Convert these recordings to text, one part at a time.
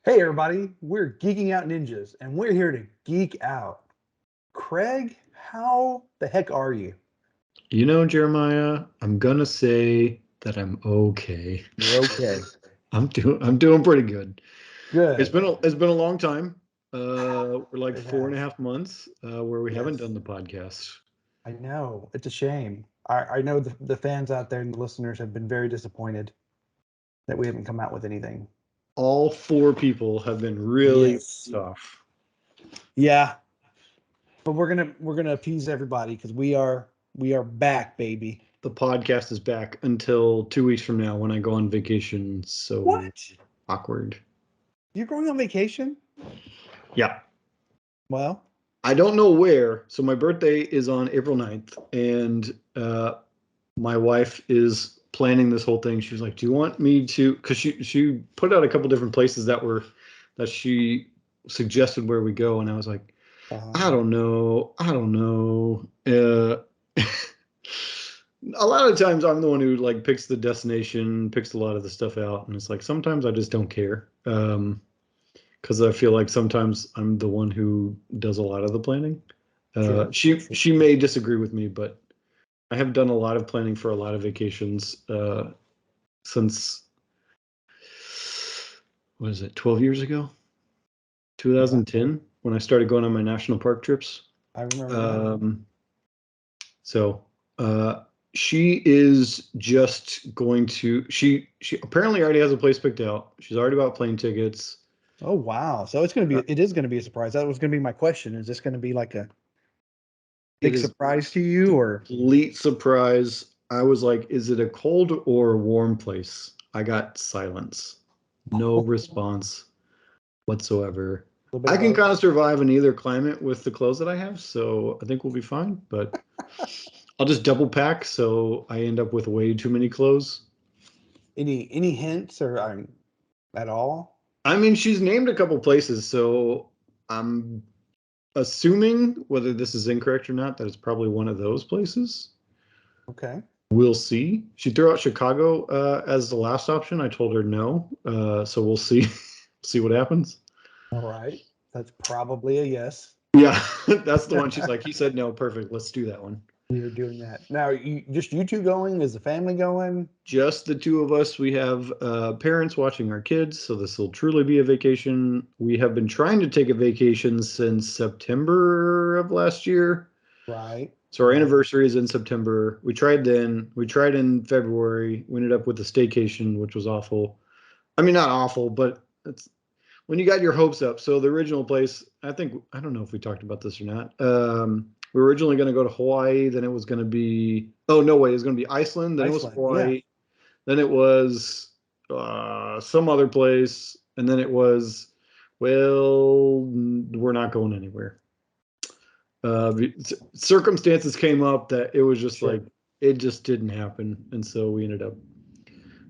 Hey everybody, we're Geeking Out Ninjas, and we're here to geek out. Craig, how the heck are you? Jeremiah, I'm gonna say that I'm okay. You're okay. I'm doing pretty good. It's Good. been a long time. We're like It four and a has. half months where we haven't done Yes. the podcast. I know. It's a shame. I know the fans out there and the listeners have been very disappointed that we haven't come out with anything. All four people have been really Yes. pissed off. Yeah, but we're gonna appease everybody because we are back, baby. The podcast is back until 2 weeks from now when I go on vacation. So What? awkward. You're going on vacation? Yeah. Well, I don't know where. So my birthday is on April 9th, and my wife is planning this whole thing. She was like, "Do you want me to?" Because she put out a couple different places that she suggested where we go, and I was like, "I um, don't know, I don't know." A lot of times I'm the one who like picks the destination, picks a lot of the stuff out, and it's like sometimes I just don't care. Because I feel like sometimes I'm the one who does a lot of the planning. sure, sure. She may disagree with me, but I have done a lot of planning for a lot of vacations since what is it, 12 years ago? Yeah, 2010 when I started going on my national park trips. I remember that. Um, so she is just going to she apparently already has a place picked out. She's already bought plane tickets. Oh wow. So it is gonna be a surprise. That was gonna be my question. Is this gonna be like a It big is surprise to you or complete surprise. I was like, is it a cold or a warm place? I got silence. No a response whatsoever. little bit I of can both? kind of survive in either climate with the clothes that I have, so I think we'll be fine. But I'll just double pack so I end up with way too many clothes. Any hints or at all? I mean, she's named a couple places, so I'm assuming, whether this is incorrect or not, that it's probably one of those places. Okay. We'll see. She threw out Chicago as the last option. I told her no, so we'll see. See what happens. All right. That's probably a yes. Yeah, that's the one. She's like, he said no, perfect. Let's do that one. You're doing that. Now, just you two going? Is the family going? Just the two of us. We have parents watching our kids, so this will truly be a vacation. We have been trying to take a vacation since September of last year. Right. So our Right. anniversary is in September. We tried then. We tried in February. We ended up with a staycation, which was awful. I mean, not awful, but it's when you got your hopes up. So the original place, I don't know if we talked about this or not. We were originally going to go to Hawaii. Then it was going to be, oh, no way. It was going to be Iceland. Then it was Iceland. Yeah. Hawaii. Then it was some other place. And then it was, well, we're not going anywhere. Circumstances came up that it was just Sure. like, it just didn't happen. And so we ended up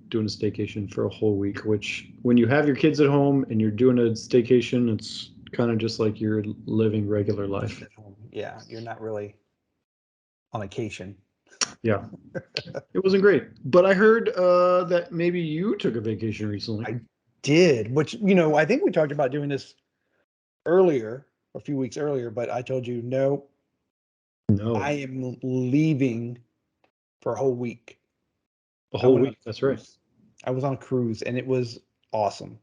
doing a staycation for a whole week, which when you have your kids at home and you're doing a staycation, it's kind of just like you're living regular Just life. at home. Yeah. You're not really on vacation. Yeah, it wasn't great. But I heard that maybe you took a vacation recently. I did, which, I think we talked about doing this earlier, a few weeks earlier, but I told you, no, I No, am leaving for a whole week. a I whole went on week. a That's right. cruise. I was on a cruise and it was awesome.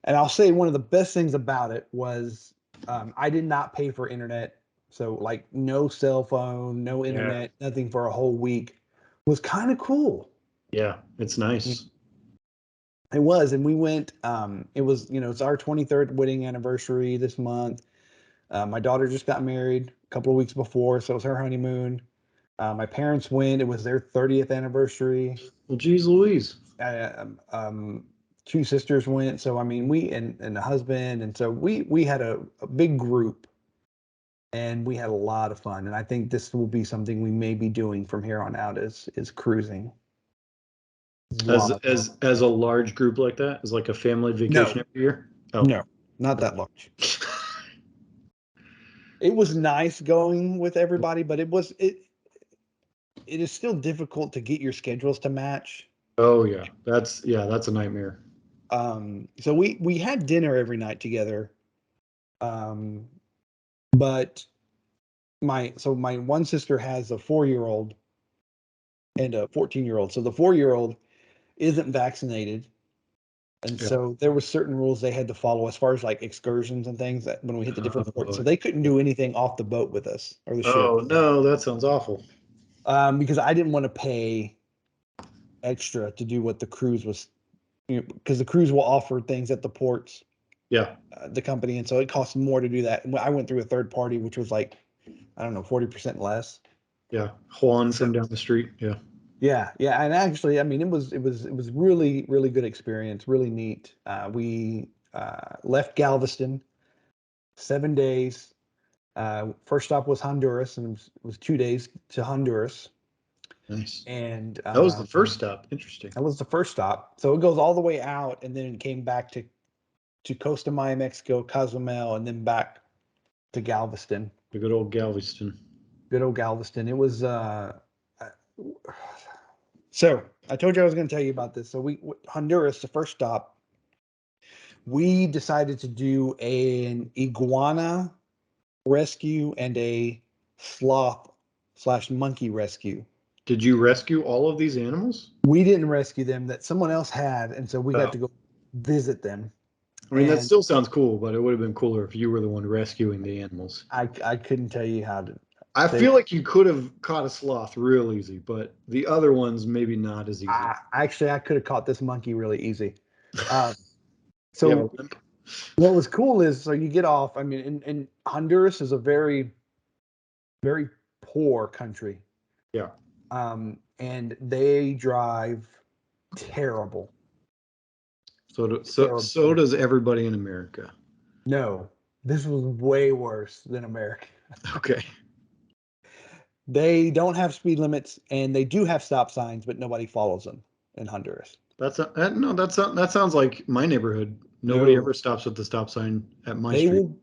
And I'll say one of the best things about it was I did not pay for internet. So, like, no cell phone, no Yeah. internet, nothing for a whole week was kind of cool. Yeah, it's nice. It was. And we went, it was, it's our 23rd wedding anniversary this month. My daughter just got married a couple of weeks before. So it was her honeymoon. My parents went, it was their 30th anniversary. Well, geez Louise. Two sisters went. So I mean, we and the husband, and so we had a big group, and we had a lot of fun. And I think this will be something we may be doing from here on out is cruising. A As lot of fun. as a large group like that, as like a family No, vacation every year. Oh, no, not that large. It was nice going with everybody, but it is still difficult to get your schedules to match. oh yeah, that's a nightmare. So we had dinner every night together. But my one sister has a 4-year-old and a 14-year-old. So the 4-year-old isn't vaccinated. And Yeah. so there were certain rules they had to follow as far as like excursions and things that when we hit the different ports. Oh, So they couldn't do anything off the boat with us or the ship. oh no, that sounds awful. Because I didn't want to pay extra to do what the cruise was, because the cruise will offer things at the ports, Yeah. the company, and so it costs more to do that. And I went through a third party, which was like, I don't know, 40% less. Yeah. Juan So from down the street. Yeah. yeah, and actually, I mean, it was really really good experience, really neat. We left Galveston, 7 days. First stop was Honduras, and it was 2 days to Honduras, Nice. and That was the first stop. Interesting. that was the first stop. So it goes all the way out, and then it came back to Costa Maya, Mexico, Cozumel, and then back to Galveston. The good old Galveston. Good old Galveston. It was so I told you I was going to tell you about this. So Honduras, the first stop, we decided to do an iguana rescue and a sloth slash monkey rescue. Did you rescue all of these animals? We didn't rescue them; that someone else had, and so we got Oh. to go visit them. I mean, that And still sounds cool, but it would have been cooler if you were the one rescuing the animals. I couldn't tell you how to. I They feel like you could have caught a sloth real easy, but the other ones maybe not as easy. actually I could have caught this monkey really easy. Um, You have a so limp. what was cool is, so you get off. I mean, and Honduras is a very very poor country, Yeah. and they drive terrible, So terrible. so does everybody in America. No, this was way worse than America. Okay. They don't have speed limits, and they do have stop signs, but nobody follows them in Honduras. That sounds like my neighborhood. Nobody No, ever stops at the stop sign at my they street. will.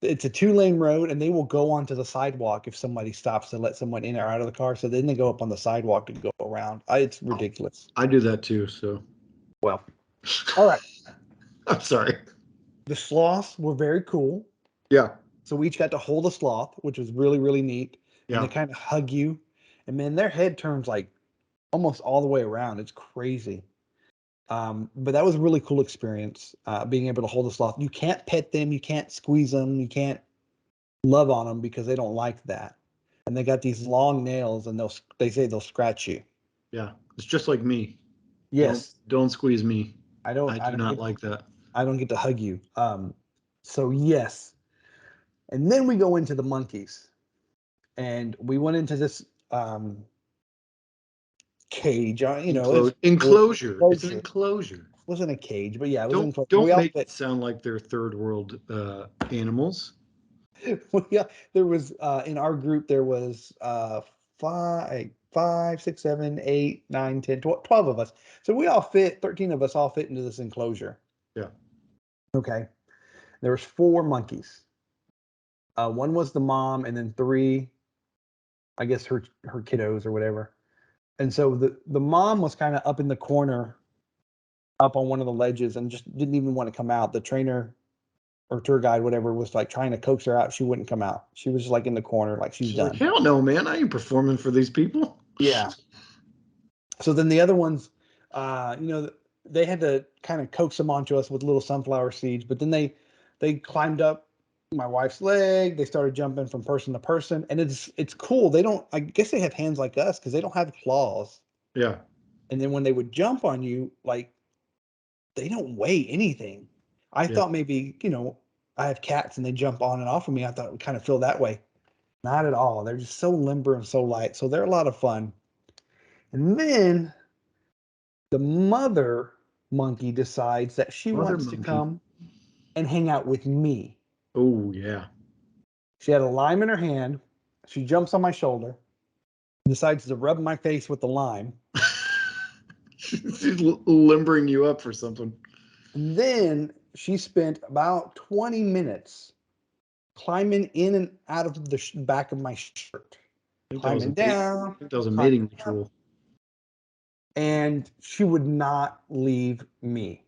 It's a 2-lane road, and they will go onto the sidewalk if somebody stops to let someone in or out of the car. So then they go up on the sidewalk and go around. It's ridiculous. I do that too, so Well, all right. I'm sorry. The sloths were very cool. Yeah. So we each got to hold a sloth, which was really, really neat. And they Yeah. kind of hug you. And man, their head turns like almost all the way around. It's crazy. But that was a really cool experience, being able to hold a sloth. You can't pet them, you can't squeeze them, you can't love on them because they don't like that. And they got these long nails, and they say they'll scratch you. Yeah. It's just like me. Don't Yes, don't squeeze me. I don't I I do don't not get like that. I don't get to hug you. So yes. And then we go into the monkeys. And we went into this cage. It's Enclosure. It's an enclosure. enclosure. It wasn't a cage, but yeah, it was an Don't enclosure. don't make it sound like they're third world animals. Yeah, there was in our group there was five, 6, 7, 8, 9, 10, 12 of us. So we all fit, 13 of us all fit into this enclosure. Yeah. Okay. There was 4 monkeys. One was the mom, and then 3, I guess her kiddos or whatever. And so the mom was kind of up in the corner, up on one of the ledges, and just didn't even want to come out. The trainer or tour guide, whatever, was like trying to coax her out. She wouldn't come out. She was just like in the corner, like she's She's like, done. hell no, man. I ain't performing for these people. Yeah. So then the other ones, they had to kind of coax them onto us with little sunflower seeds, but then they climbed up my wife's leg. They started jumping from person to person, and it's cool. They don't. I guess they have hands like us because they don't have claws. Yeah. And then when they would jump on you, like they don't weigh anything. I Yeah. thought maybe, I have cats and they jump on and off of me. I thought it would kind of feel that way. Not at all. They're just so limber and so light. So they're a lot of fun. And then the mother monkey decides that she Mother wants to monkey. come and hang out with me. Oh yeah. She had a lime in her hand. She jumps on my shoulder, decides to rub my face with the lime. She's limbering you up for something. And then she spent about 20 minutes climbing in and out of the back of my shirt, I think that was a climbing mate. down, I think that was a climbing mating up, ritual. and she would not leave me.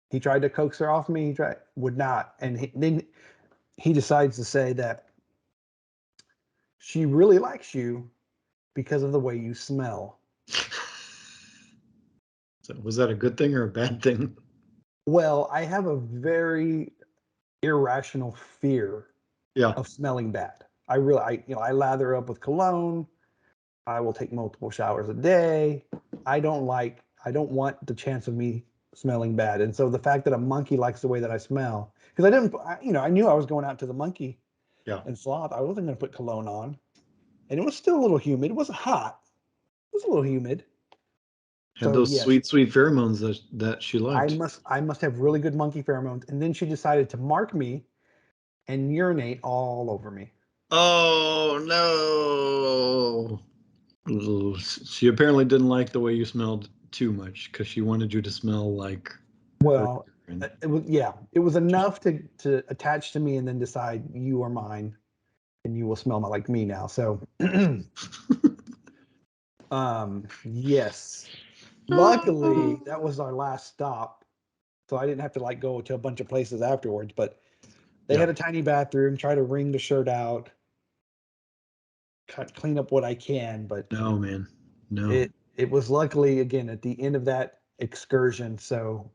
He tried to coax her off me. Would not. And then he decides to say that she really likes you because of the way you smell. So was that a good thing or a bad thing? Well, I have a very irrational fear Yeah. of smelling bad. I lather up with cologne. I will take multiple showers a day. I don't want the chance of me smelling bad. And so the fact that a monkey likes the way that I smell, because I knew I was going out to the monkey Yeah. and sloth. I wasn't going to put cologne on. And it was still a little humid. It wasn't hot. It was a little humid. Had So those yes, sweet, sweet pheromones that she I liked. must have really good monkey pheromones. And then she decided to mark me and urinate all over me. Oh no. Ugh. She apparently didn't like the way you smelled too much because she wanted you to smell like her. Well, it was enough to attach to me and then decide you are mine and you will smell like me now. So yes. Luckily, that was our last stop. So I didn't have to like go to a bunch of places afterwards, but they Yeah. had a tiny bathroom, try to wring the shirt out, clean up what I can, but No, man. No. it was luckily again at the end of that excursion. So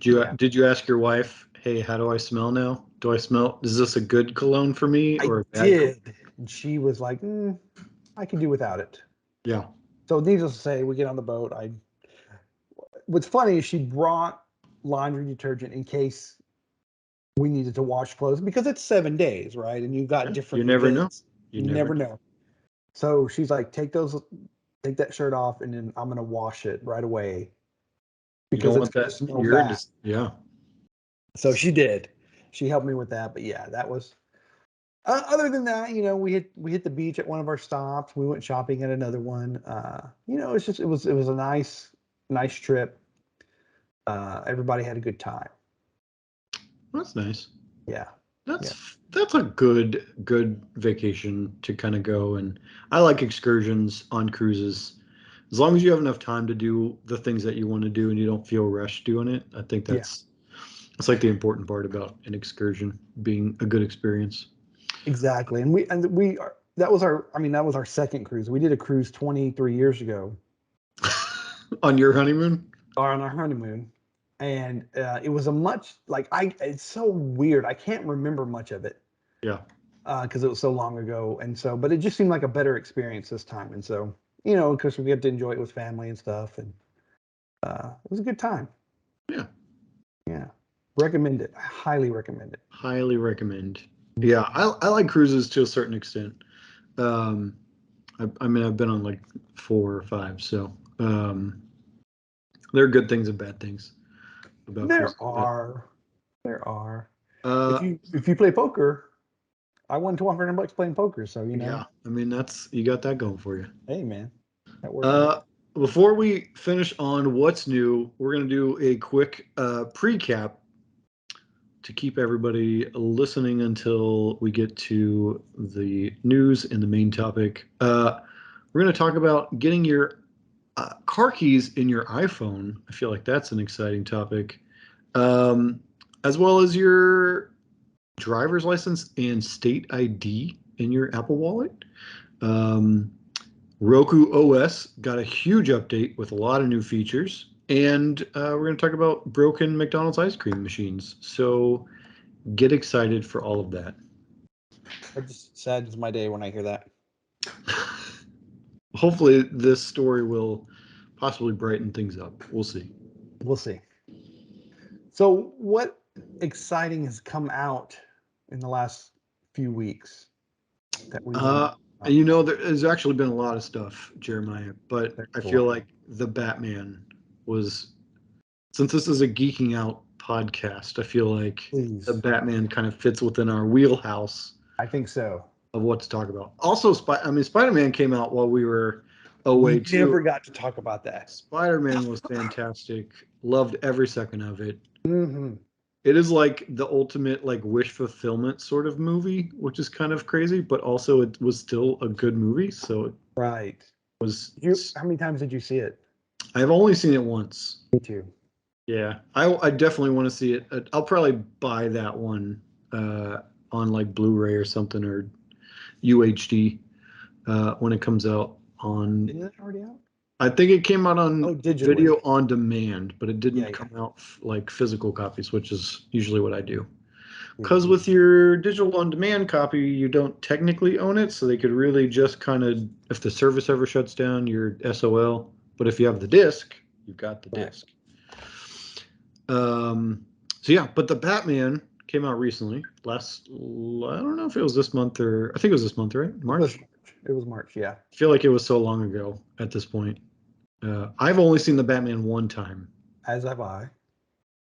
yeah, Did you ask your wife, hey, how do I smell now? Do I smell, is this a good cologne for me I or a bad cologne? did. And she was like, I can do without it. Yeah. So needless to say, we get on the boat. What's funny is she brought laundry detergent in case we needed to wash clothes because it's 7 days, right? And you've got Yeah. different You never know. events. You You never never know. know. So she's like, take that shirt off, and then I'm gonna wash it right away You because don't it's want gonna that smell urine bad. to, yeah. So she did. She helped me with that. But yeah, that was. Other than that, we hit the beach at one of our stops. We went shopping at another one. It was a nice trip. Everybody had a good time. That's nice. Yeah, yeah, That's a good vacation to kind of go, and I like excursions on cruises. As long as you have enough time to do the things that you want to do and you don't feel rushed doing it, I think yeah. that's like the important part about an excursion being a good experience. Exactly. And we are that was our I mean that was our second cruise. We did a cruise 23 years ago On your honeymoon? on our honeymoon, and it was a much like I it's so weird. I can't remember much of it Yeah. because it was so long ago, and so but it just seemed like a better experience this time, and so because we get to enjoy it with family and stuff, and it was a good time. Yeah. Yeah, recommend it. I highly recommend it. Highly recommend. Yeah, I like cruises to a certain extent. Um, I mean, I've been on like four or five, so there are good things and bad things about There cruises. But are, there are. If uh, you play poker, I won $1,200 playing poker, so yeah, I mean that's you got that going for you. hey man, that works good. Uh, Before we finish on what's new, we're gonna do a quick pre-cap to keep everybody listening until we get to the news and the main topic. We're going to talk about getting your car keys in your iPhone. I feel like that's an exciting topic, um, as well as your driver's license and state ID in your Apple Wallet. Um, Roku OS got a huge update with a lot of new features. And we're going to talk about broken McDonald's ice cream machines. So get excited for all of that. That just saddens my day when I hear that. Hopefully, this story will possibly brighten things up. We'll see. We'll see. So, what exciting has come out in the last few weeks that we want to Uh, talk about? there's actually been a lot of stuff, Jeremiah, but There's I a feel lot. like the Batman was, since this is a geeking out podcast, I feel like the Please, Batman kind of fits within our wheelhouse I think so. of what to talk about. Also, Spider-Man came out while we were We away too. never got to talk about that. Spider-Man was fantastic. Loved every second of it. Hmm. It is like the ultimate like wish fulfillment sort of movie, which is kind of crazy, but also it was still a good movie. So it Right. was. How many times did you see it? I've only seen it once. Me too. Yeah, I definitely want to see it. I'll probably buy that one on like Blu-ray or something, or UHD when it comes out on. Isn't it already out? I think it came out on Oh, digitally. video on demand, but it Yeah, didn't yeah. come out like physical copies, which is usually what I do. Because Mhm. with your digital on demand copy, you don't technically own it, so they could really just kind of, if the service ever shuts down, you're SOL. But if you have the disc, you've got the Right. disc. Um, so yeah, but the Batman came out recently. I don't know if it was this month or I think it was this month, right? It was March. March. It was March, yeah. I feel like it was so long ago at this point. I've only seen the Batman one time, As have I.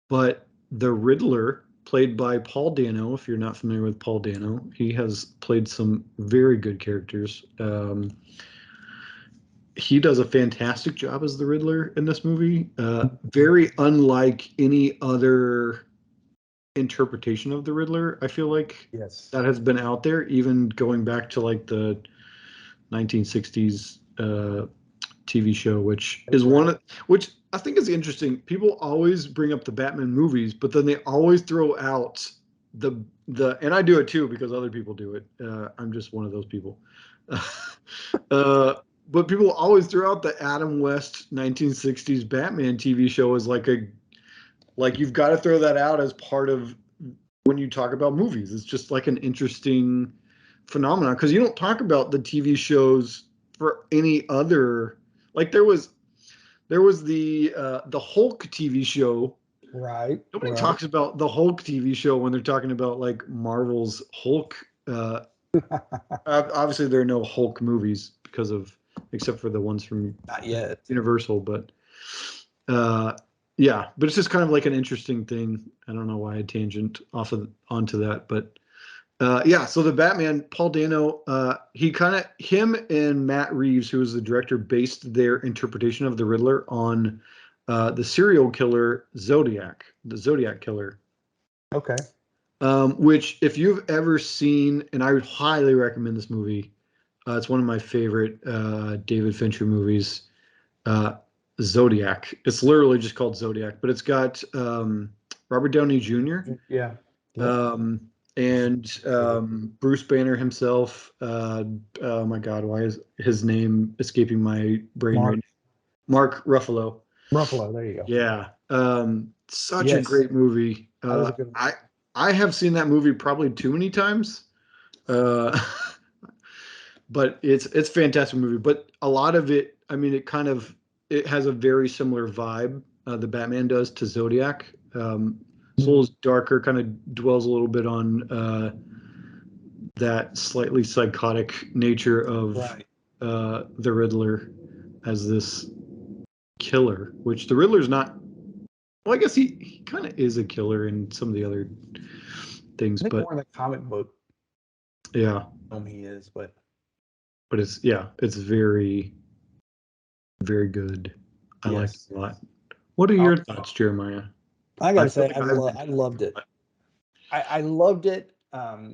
but the Riddler, played by Paul Dano, if you're not familiar with Paul Dano, he has played some very good characters. He does a fantastic job as the Riddler in this movie. Very unlike any other interpretation of the Riddler, I feel like, Yes. that has been out there, even going back to like the 1960s TV show, which is Right. which I think is interesting. People always bring up the Batman movies, but then they always throw out and I do it too because other people do it. I'm just one of those people. uh, but people always throw out the Adam West 1960s Batman TV show as like you've got to throw that out as part of when you talk about movies. It's just like an interesting phenomenon because you don't talk about the TV shows for any other. Like there was the Hulk TV show. Right. Nobody Right. talks about the Hulk TV show when they're talking about like Marvel's Hulk. Uh, Obviously, there are no Hulk movies except for the ones from Not yet. Universal, but uh, yeah, but it's just kind of like an interesting thing. I don't know why I tangent off of onto that, but yeah. So the Batman, Paul Dano, him and Matt Reeves, who was the director, based their interpretation of the Riddler on the serial killer Zodiac, the Zodiac killer. Okay. Which, if you've ever seen, and I would highly recommend this movie. It's one of my favorite David Fincher movies. Uh, Zodiac. It's literally just called Zodiac, but it's got Robert Downey Jr. Yeah. Yep. Um, and Bruce Banner himself. Oh my God, why is his name escaping my brain right Mark now? Mark Ruffalo. Ruffalo. There you go. Yeah, such a Yes. great movie. That was a good one. I have seen that movie probably too many times. Uh, but it's a fantastic movie. But a lot of it, I mean, it has a very similar vibe. The Batman does to Zodiac. Soul is darker, kind of dwells a little bit on that slightly psychotic nature of Right. the Riddler as this killer, which the Riddler's not. Well, I guess he kind of is a killer in some of the other things, I think but more in the comic book yeah, he is, but it's very, very good. I like yes. it a lot. What are I'll, your thoughts, Jeremiah? I I gotta feel say, like I've been I talking loved a it. lot. I loved it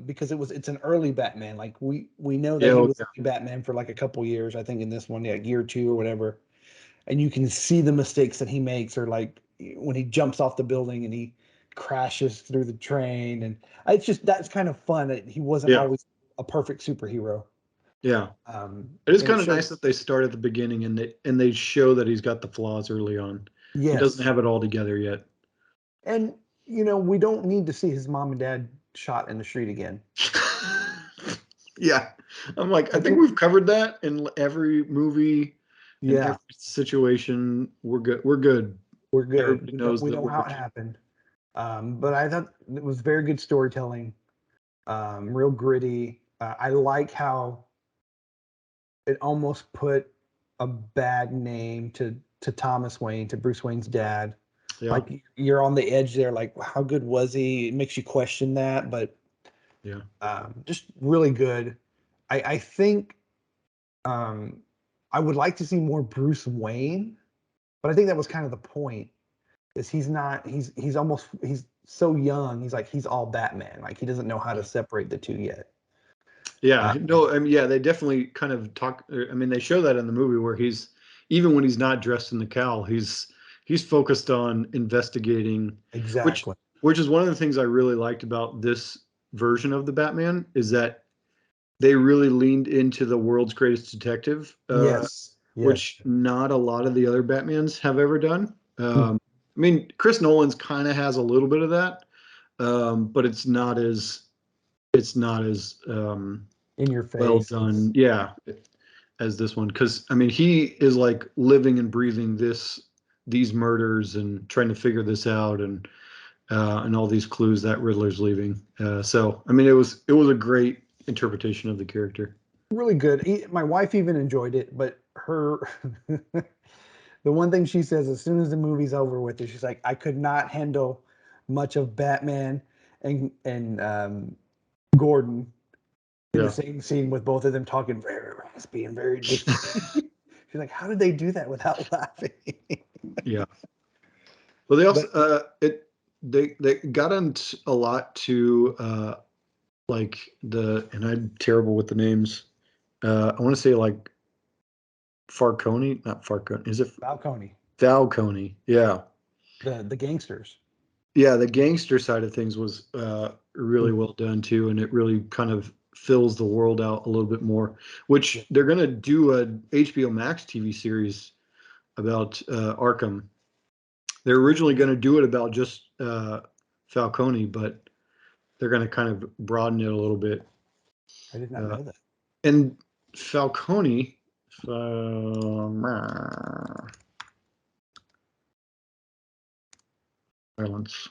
because it's an early Batman. Like we know that Yeah, he oh, was yeah, Batman for like a couple years. I think in this one, yeah, year two or whatever. And you can see the mistakes that he makes, or like when he jumps off the building and he crashes through the train, and it's just that's kind of fun. That he wasn't yeah, always a perfect superhero. yeah. It is And it kind of nice shows. that they start at the beginning and they show that he's got the flaws early on. He doesn't Yes, have it all together yet. and we don't need to see his mom and dad shot in the street again. Yeah, I'm like, I Like, think we've covered that in every movie, in yeah, every situation. We're good. We're good. we're good. Everybody knows We that know we're how it okay. happened. But I thought it was very good storytelling, real gritty. I like how it almost put a bad name to Thomas Wayne, to Bruce Wayne's dad. Yeah, Like you're on the edge there, like how good was he? It makes you question that, but yeah, just really good. I think um, I would like to see more Bruce Wayne, but I think that was kind of the point. Is he's not he's so young. He's like he's all Batman. Like he doesn't know how to separate the two yet. yeah. Uh, No, I mean, yeah, they definitely kind of talk. I mean, they show that in the movie where he's even when he's not dressed in the cowl, he's focused on investigating, Exactly. which is one of the things I really liked about this version of the Batman is that they really leaned into the world's greatest detective, Yes. Yes. which not a lot of the other Batmans have ever done. Mm. I mean, Chris Nolan's kind of has a little bit of that, but it's not as In your well face. done, yeah, as this one. Because I mean, he is like living and breathing these murders and trying to figure this out, and all these clues that Riddler's leaving. So I mean, it was a great interpretation of the character. Really good. My wife even enjoyed it, but her the one thing she says as soon as the movie's over with is she's like, I could not handle much of Batman and Gordon in the Yeah. same scene with both of them talking very raspy and very deep. She's like, how did they do that without laughing? Yeah. Well, they also But they got into a lot to like and I'm terrible with the names. I want to say like Farcone, not Farcone. Is it Falcone, Falcone? Yeah. the gangsters. Yeah, the gangster side of things was really Mm. well done too, and it really kind of fills the world out a little bit more. Yeah. Which they're gonna do a HBO Max TV series about Arkham. They're originally gonna do it about just Falcone, but they're gonna kind of broaden it a little bit. I did not Uh, know that. and Falcone, silence,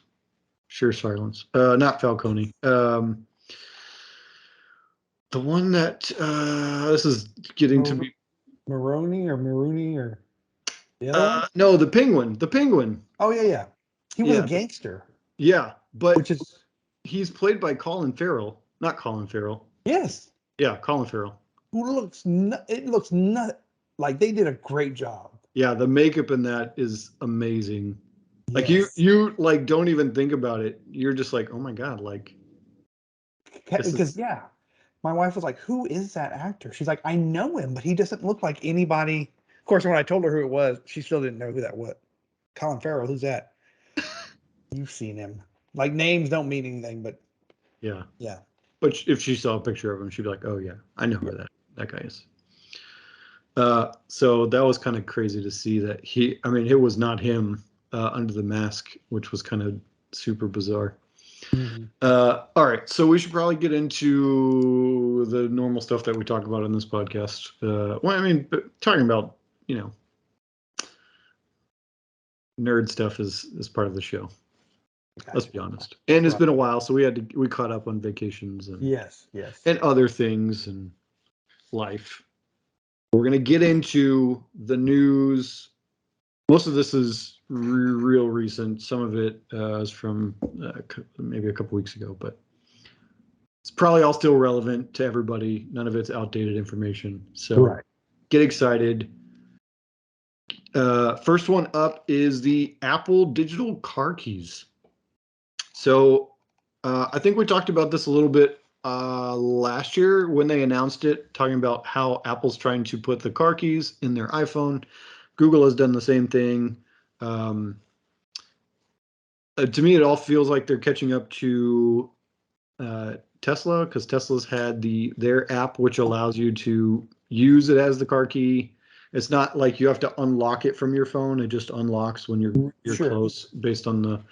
sure silence. Not Falcone. The one that this is getting to Mar- be. Maroney or Marooney or the other one? No, the Penguin. The Penguin. Oh yeah, yeah. He was a Yeah, gangster, yeah. which But is he's played by Colin Farrell, not Colin Farrell. yes. Yeah, Colin Farrell. It looks not like they did a great job. Yeah, the makeup in that is amazing. Like you, Yes. you like don't even think about it. You're just like, oh my god, like this is. Because yeah, my wife was like, "Who is that actor?" She's like, "I know him, but he doesn't look like anybody." Of course, when I told her who it was, she still didn't know who that was. Colin Farrell, who's that? You've seen him. Like names don't mean anything, but Yeah. yeah. But if she saw a picture of him, she'd be like, oh yeah, I know Yeah. who that guy is. So that was kind of crazy to see that I mean, it was not him under the mask, which was kind of super bizarre. Mhm. All right, so we should probably get into the normal stuff that we talk about in this podcast. Well, I mean, but talking about, you know, nerd stuff is part of the show. Let's Gotcha. be honest. That's And it's what been a while, so we caught up on vacations yes, yes. and other things and life. We're gonna get into the news. Most of this is real recent. Some of it is from maybe a couple weeks ago, but it's probably all still relevant to everybody. None of it's outdated information. So Right. get excited. First one up is the Apple digital car keys. So I think we talked about this a little bit last year when they announced it, talking about how Apple's trying to put the car keys in their iPhone. Google has done the same thing. Um, to me, it all feels like they're catching up to Tesla because Tesla's had their app, which allows you to use it as the car key. It's not like you have to unlock it from your phone. It just unlocks when you're Sure. close based on the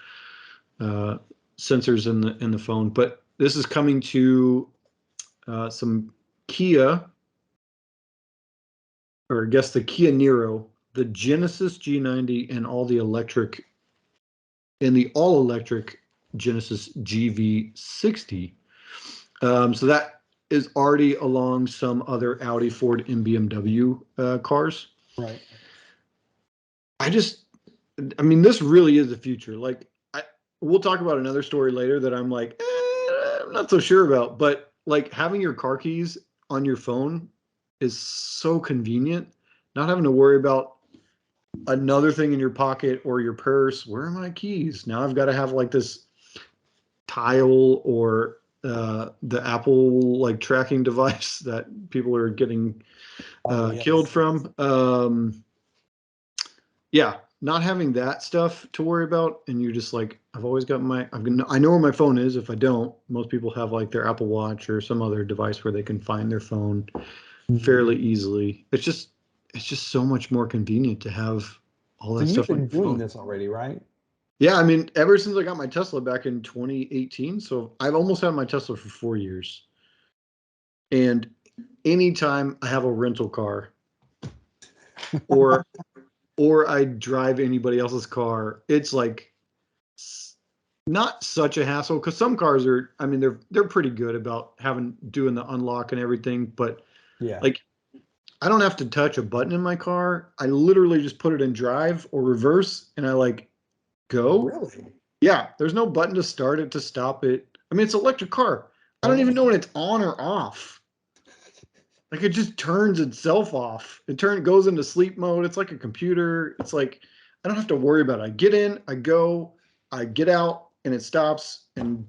uh, sensors in the phone. But this is coming to some Kia, or I guess the Kia Niro, the Genesis G90, and the all electric Genesis GV60. So that is already along some other Audi, Ford, and BMW cars. Right. I just, I mean, this really is the future. Like, we'll talk about another story later that I'm like, I'm not so sure about. But like having your car keys on your phone is so convenient. Not having to worry about another thing in your pocket or your purse. Where are my keys? Now I've got to have like this Tile or the Apple like tracking device that people are getting Oh killed yes. from. Yeah, not having that stuff to worry about, and you just like, I've always got I know where my phone is. If I don't, most people have like their Apple Watch or some other device where they can find their phone fairly easily. It's just so much more convenient to have all So that you've stuff on been your doing phone. this already, right? Yeah, I mean, ever since I got my Tesla back in 2018, so I've almost had my Tesla for 4 years. And anytime I have a rental car or I drive anybody else's car, it's like not such a hassle because some cars are, I mean, they're pretty good about doing the unlock and everything, but Yeah. like I don't have to touch a button in my car. I literally just put it in drive or reverse and I like go. Really? Yeah, there's no button to start it, to stop it. I mean, it's an electric car. I don't Oh, even know when it's on or off. Like it just turns itself off. Goes into sleep mode. It's like a computer. It's like I don't have to worry about it. I get in, I go, I get out, and it stops, and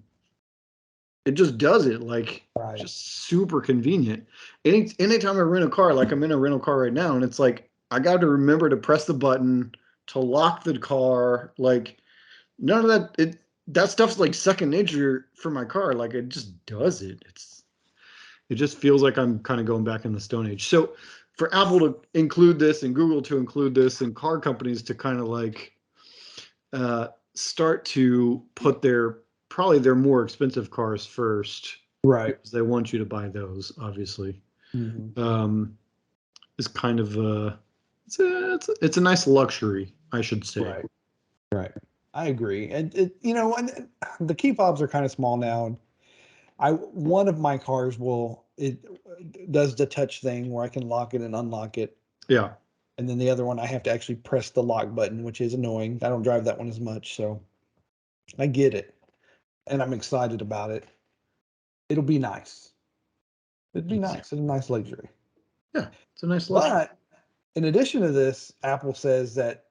it just does it. Like right. just super convenient. Anytime I rent a car, like I'm in a rental car right now, and it's like I got to remember to press the button to lock the car. Like none of that. That stuff's like second nature for my car. Like it just does it. It just feels like I'm kind of going back in the Stone Age. So for Apple to include this and Google to include this and car companies to kind of like start to put probably their more expensive cars first Right. because they want you to buy those, obviously, Mm-hmm. is kind of it's a nice luxury, I should say. Right. Right. I agree. And and the key fobs are kind of small now. And one of my cars it does the touch thing where I can lock it and unlock it. Yeah. And then the other one I have to actually press the lock button, which is annoying. I don't drive that one as much, so I get it. And I'm excited about it. It'll be nice. It'd be nice. It's a nice luxury. Yeah, it's a nice luxury. But in addition to this, Apple says that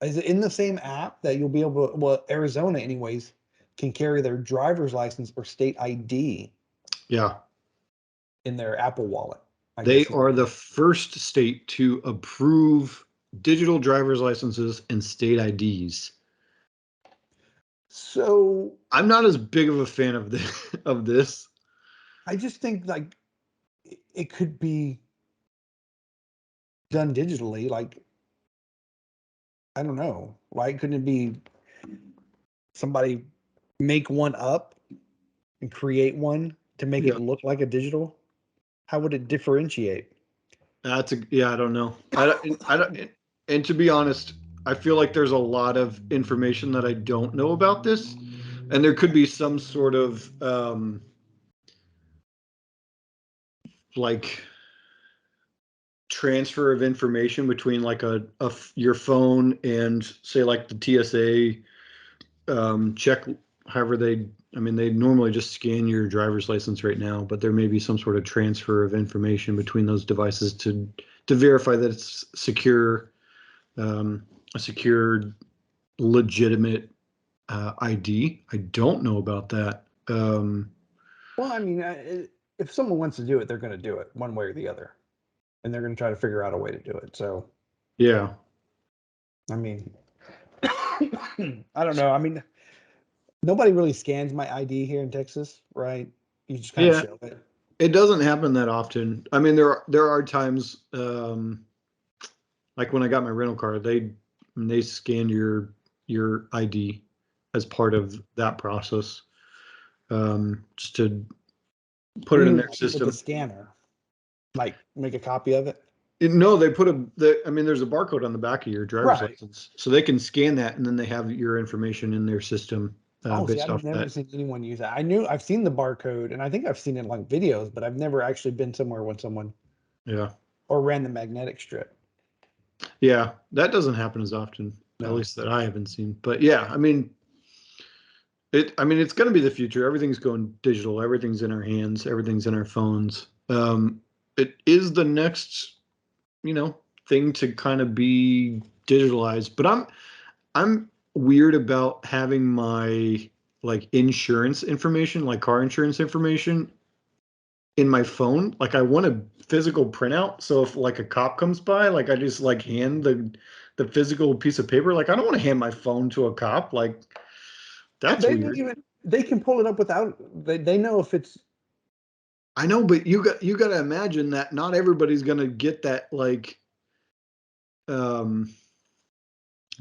is it in the same app that you'll be able to, well, Arizona anyways, can carry their driver's license or state ID Yeah. in their Apple Wallet. I They guess. are the first state to approve digital driver's licenses and state IDs. So I'm not as big of a fan of this. I just think like it could be done digitally. Like I don't know. Why couldn't it be somebody make one up and create one to make Yeah, it look like a digital? How would it differentiate? yeah. I don't know. I don't. And to be honest, I feel like there's a lot of information that I don't know about this, and there could be some sort of like transfer of information between like your phone and say like the TSA check, however I mean, they normally just scan your driver's license right now, but there may be some sort of transfer of information between those devices to verify that it's secure, a secure, legitimate ID. I don't know about that. Well, I mean, if someone wants to do it, they're going to do it one way or the other, and they're going to try to figure out a way to do it. So, Yeah, I mean, I don't know. I mean, nobody really scans my ID here in Texas, right? You just kind of yeah. show it. It doesn't happen that often. I mean, there are times, like when I got my rental car, they scan your ID as part of that process, just to What put do it you in mean their with the system. scanner? Like make a copy of it? No, they I mean, there's a barcode on the back of your driver's Right. license, so they can scan that, and then they have your information in their system Oh, see, based I've off never that. seen anyone use that. I've seen the barcode, and I think I've seen it in like videos, but I've never actually been somewhere when someone Yeah, or ran the magnetic strip. yeah, that doesn't happen as often, at No. least that I haven't seen. But yeah, I mean, it's going to be the future. Everything's going digital. Everything's in our hands. Everything's in our phones. It is the next, thing to kind of be digitalized. But I'm weird about having my like insurance information, like car insurance information in my phone. Like I want a physical printout. So if like a cop comes by, like I just like hand the physical piece of paper. Like, I don't want to hand my phone to a cop. Like, that's They don't weird. even. They can pull it up without. They know if it's. I know, but you got to imagine that not everybody's gonna get that. Like, um,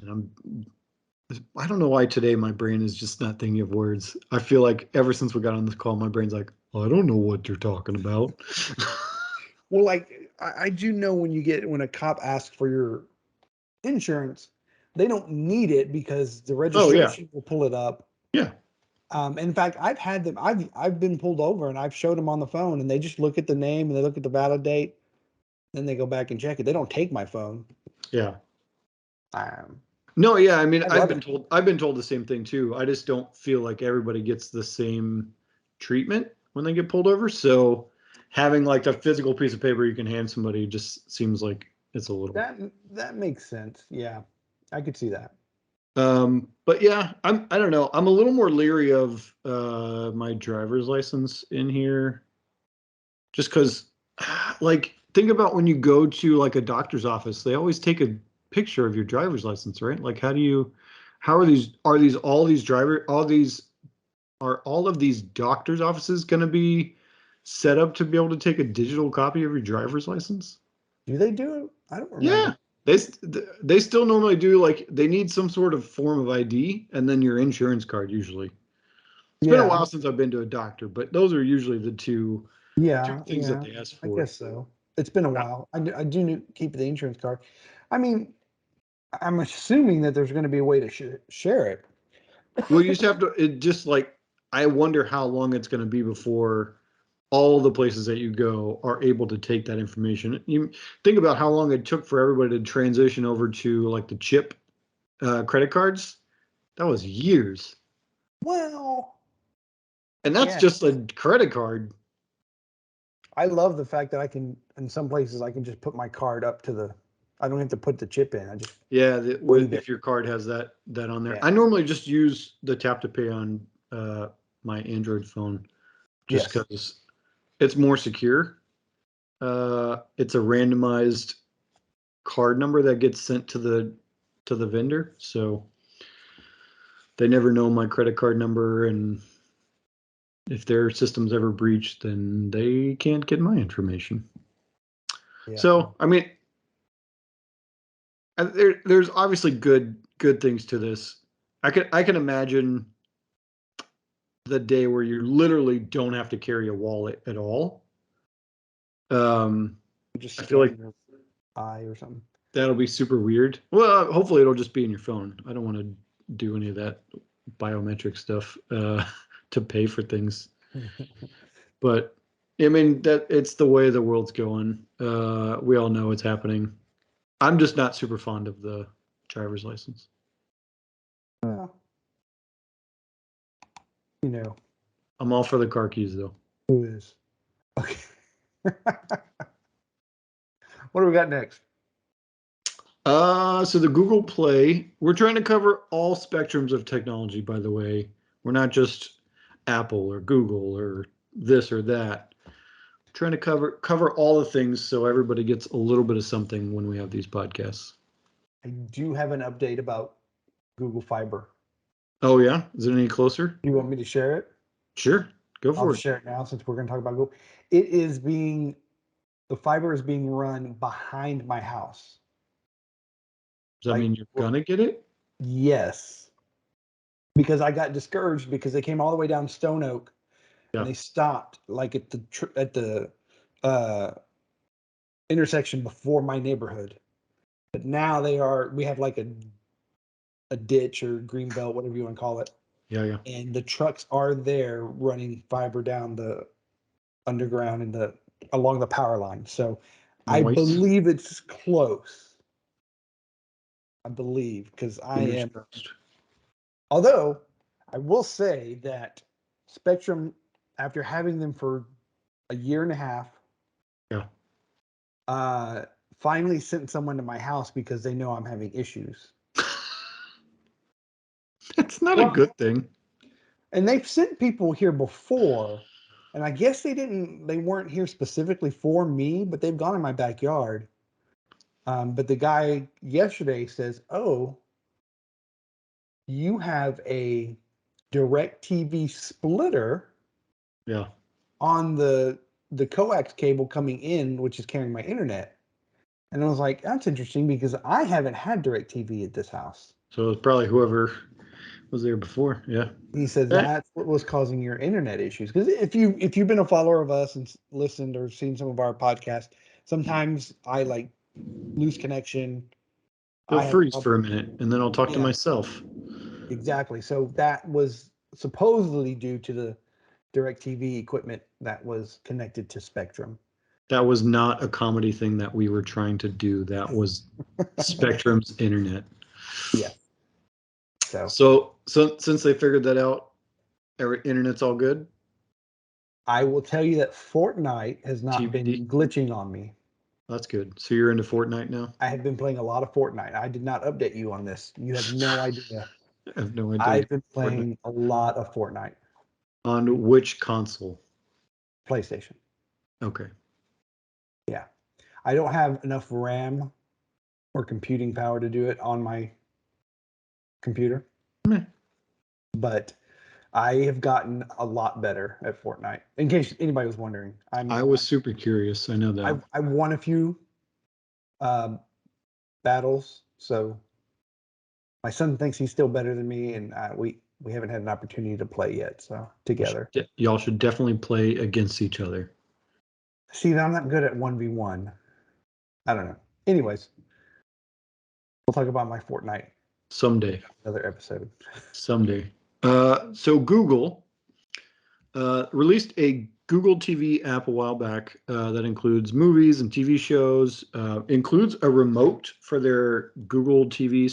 and I don't know why today my brain is just not thinking of words. I feel like ever since we got on this call, my brain's like, I don't know what you're talking about. Well, like I do know when a cop asks for your insurance, they don't need it because the Oh yeah, registration will pull it up. yeah, In fact, I've had them. I've been pulled over and I've showed them on the phone, and they just look at the name and they look at the valid date, then they go back and check it. They don't take my phone. yeah. Um, No, yeah. I mean, I I've love been it. told I've been told the same thing too. I just don't feel like everybody gets the same treatment when they get pulled over. So having like a physical piece of paper you can hand somebody just seems like it's a little. That that makes sense. Yeah, I could see that. But yeah, I don't know. I'm a little more leery of my driver's license in here, just because, like, think about when you go to like a doctor's office, they always take a picture of your driver's license, right? Like, how are these all of these doctor's offices going to be set up to be able to take a digital copy of your driver's license? Do they do it? I don't Yeah, remember. they still normally do, like, they need some sort of form of ID and then your insurance card usually. It's been a Yeah, while since I've been to a doctor, but those are usually the two things that yeah. they ask I for. guess so. It's been a while. I do keep the insurance card. I mean, I'm assuming that there's going to be a way to share it. Well, you just have to, it just like, I wonder how long it's going to be before all the places that you go are able to take that information. You think about how long it took for everybody to transition over to like the chip credit cards. That was years. Well, And that's yeah. just a credit card. I love the fact that I can, in some places, I can just put my card up to the. I don't have to put the chip in. I just Yeah, wave it. if your card has that on there. Yeah. I normally just use the tap to pay on my Android phone just Yes. because it's more secure. It's a randomized card number that gets sent to the vendor, so they never know my credit card number, and if their system's ever breached, then they can't get my information. Yeah. So, I mean, there's obviously good things to this. I can imagine the day where you literally don't have to carry a wallet at all. Um, Just I feel like scan your eye or something. that'll be super weird. Well, hopefully it'll just be in your phone. I don't want to do any of that biometric stuff to pay for things. But I mean, that it's the way the world's going. We all know it's happening. I'm just not super fond of the driver's license. Well, you know I'm all for the car keys though. who is. Okay. What do we got next? So the Google Play, we're trying to cover all spectrums of technology, by the way. We're not just Apple or Google or this or that. We're trying to cover all the things so everybody gets a little bit of something when we have these podcasts. I do have an update about Google Fiber. Oh yeah? Is it any closer? You want me to share it? Sure. Go I'll for just it. share it now since we're going to talk about Google. It is being the fiber is being run behind my house. Does that Like, mean you're gonna get it? yes, because I got discouraged because they came all the way down Stone Oak and Yeah. they stopped like at the uh, intersection before my neighborhood. But now we have like a ditch or green belt, whatever you want to call it, Yeah, yeah. and the trucks are there running fiber down the underground and the along the power line. So I Noise. believe it's close. I believe because I Fingers am. crossed. Although I will say that Spectrum, after having them for a year and a half, Yeah. uh, finally sent someone to my house because they know I'm having issues. That's not a Well, good thing. and they've sent people here before, and I guess they weren't here specifically for me, but they've gone in my backyard But the guy yesterday says, "Oh, you have a DirecTV splitter Yeah. on the coax cable coming in, which is carrying my internet." And I was like, "That's interesting because I haven't had DirecTV at this house." So it's probably whoever was there before. Yeah. He said Eh, that's what was causing your internet issues. Because if you've been a follower of us and listened or seen some of our podcasts, sometimes I like lose connection. It'll I have freeze trouble. for a minute, and then I'll talk to Yeah, myself. exactly. So that was supposedly due to the DirecTV equipment that was connected to Spectrum. That was not a comedy thing that we were trying to do. That was Spectrum's internet. Yeah. So So since they figured that out, internet's all good. I will tell you that Fortnite has not TBD. been glitching on me. That's good. So you're into Fortnite now? I have been playing a lot of Fortnite. I did not update you on this. You have no idea. I have no idea. I've been Fortnite. playing a lot of Fortnite. On which console? PlayStation. Okay. Yeah. I don't have enough RAM or computing power to do it on my computer, Meh. but I have gotten a lot better at Fortnite. In case anybody was wondering, I was super curious. I know that. I won a few um, battles, so my son thinks he's still better than me, and we haven't had an opportunity to play yet. So together, Y'all should definitely play against each other. see, I'm not good at 1v1. I don't know. Anyways, we'll talk about my Fortnite Someday. another episode. Someday. So Google released a Google TV app a while back that includes movies and TV shows, includes a remote for their Google TV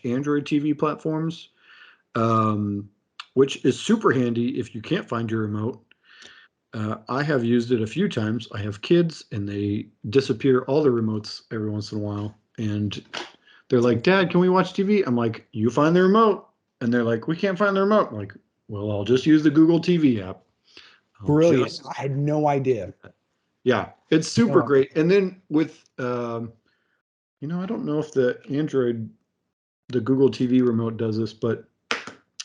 / Android TV platforms, which is super handy if you can't find your remote. I have used it a few times. I have kids and they disappear all the remotes every once in a while. And they're like, "Dad, can we watch TV?" I'm like, "You find the remote." And they're like, "We can't find the remote." I'm like, "Well, I'll just use the Google TV app." Brilliant. I had no idea. Yeah, it's super No great. And then with, I don't know if the Google TV remote does this, but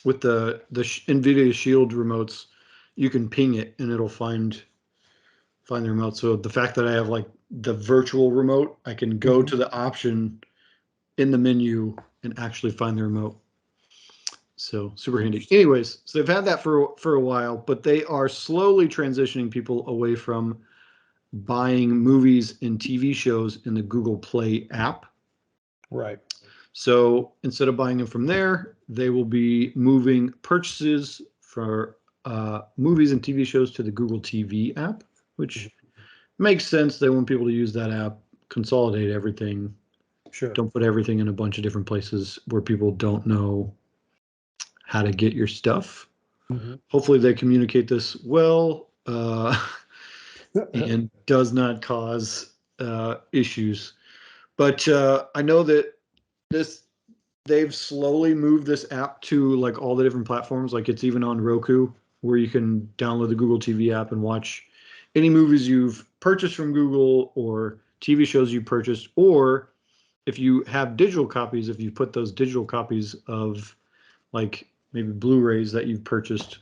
with the NVIDIA Shield remotes, you can ping it and it'll find the remote. So the fact that I have like the virtual remote, I can go to the option in the menu and actually find the remote. So super handy. Anyways, so they've had that for a while, but they are slowly transitioning people away from buying movies and TV shows in the Google Play app. Right. So instead of buying them from there, they will be moving purchases for movies and TV shows to the Google TV app, which makes sense. They want people to use that app, consolidate everything. Sure. Don't put everything in a bunch of different places where people don't know how to get your stuff. Mm-hmm. Hopefully, they communicate this well and does not cause issues. But I know that this they've slowly moved this app to like all the different platforms. Like it's even on Roku, where you can download the Google TV app and watch any movies you've purchased from Google or TV shows you purchased, or if you have digital copies, if you put those digital copies of like maybe Blu-rays that you've purchased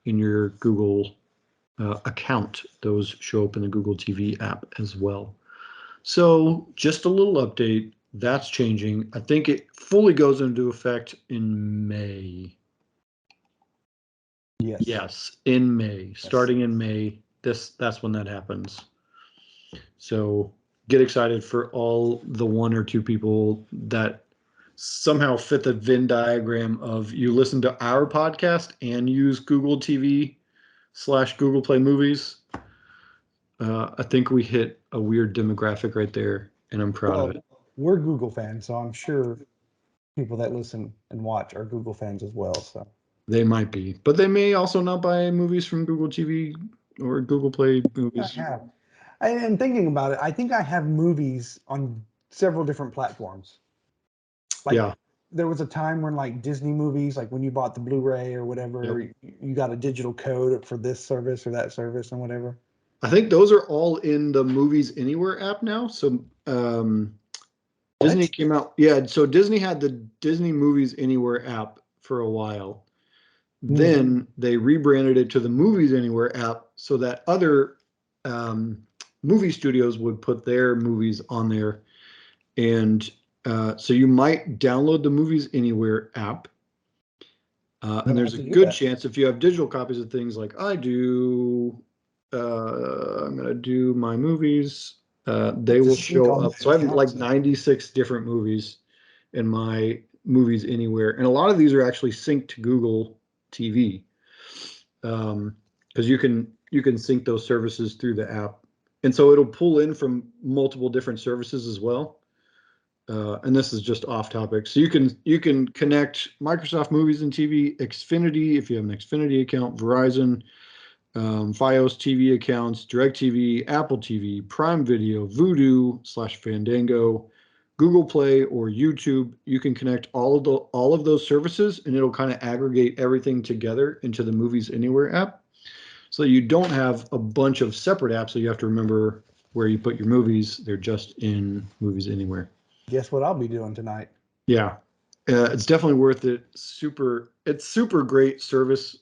in your Google account, those show up in the Google TV app as well. So just a little update. That's changing. I think it fully goes into effect in May. Yes. Yes, in May. Yes. Starting in May. That's when that happens. So get excited for all the one or two people that somehow fit the Venn diagram of you listen to our podcast and use Google TV / Google Play Movies. I think we hit a weird demographic right there, and I'm proud of it. We're Google fans, so I'm sure people that listen and watch are Google fans as well. So They might be, but they may also not buy movies from Google TV or Google Play I Movies. have. And thinking about it, I think I have movies on several different platforms. Like Yeah, there was a time when like Disney movies, like when you bought the Blu-ray or whatever, yep. you got a digital code for this service or that service and whatever. I think those are all in the Movies Anywhere app now. So Disney What? came out. Yeah, so Disney had the Disney Movies Anywhere app for a while. Hmm. Then they rebranded it to the Movies Anywhere app so that other um, movie studios would put their movies on there. And so you might download the Movies Anywhere app. I'm And gonna there's have a to do good that. chance if you have digital copies of things like I do, I'm going to do my movies, they Have to will sync show all my up. So I have like accounts up. 96 different movies in my Movies Anywhere. And a lot of these are actually synced to Google TV. Because you can sync those services through the app. And so it'll pull in from multiple different services as well. And this is just off topic. So you can connect Microsoft Movies and TV, Xfinity if you have an Xfinity account, Verizon, FiOS TV accounts, DirecTV, Apple TV, Prime Video, Vudu/Fandango, Google Play, or YouTube. You can connect all of those services, and it'll kind of aggregate everything together into the Movies Anywhere app. So you don't have a bunch of separate apps that you have to remember where you put your movies. They're just in Movies Anywhere. Guess what I'll be doing tonight? Yeah, it's definitely worth it. It's super great service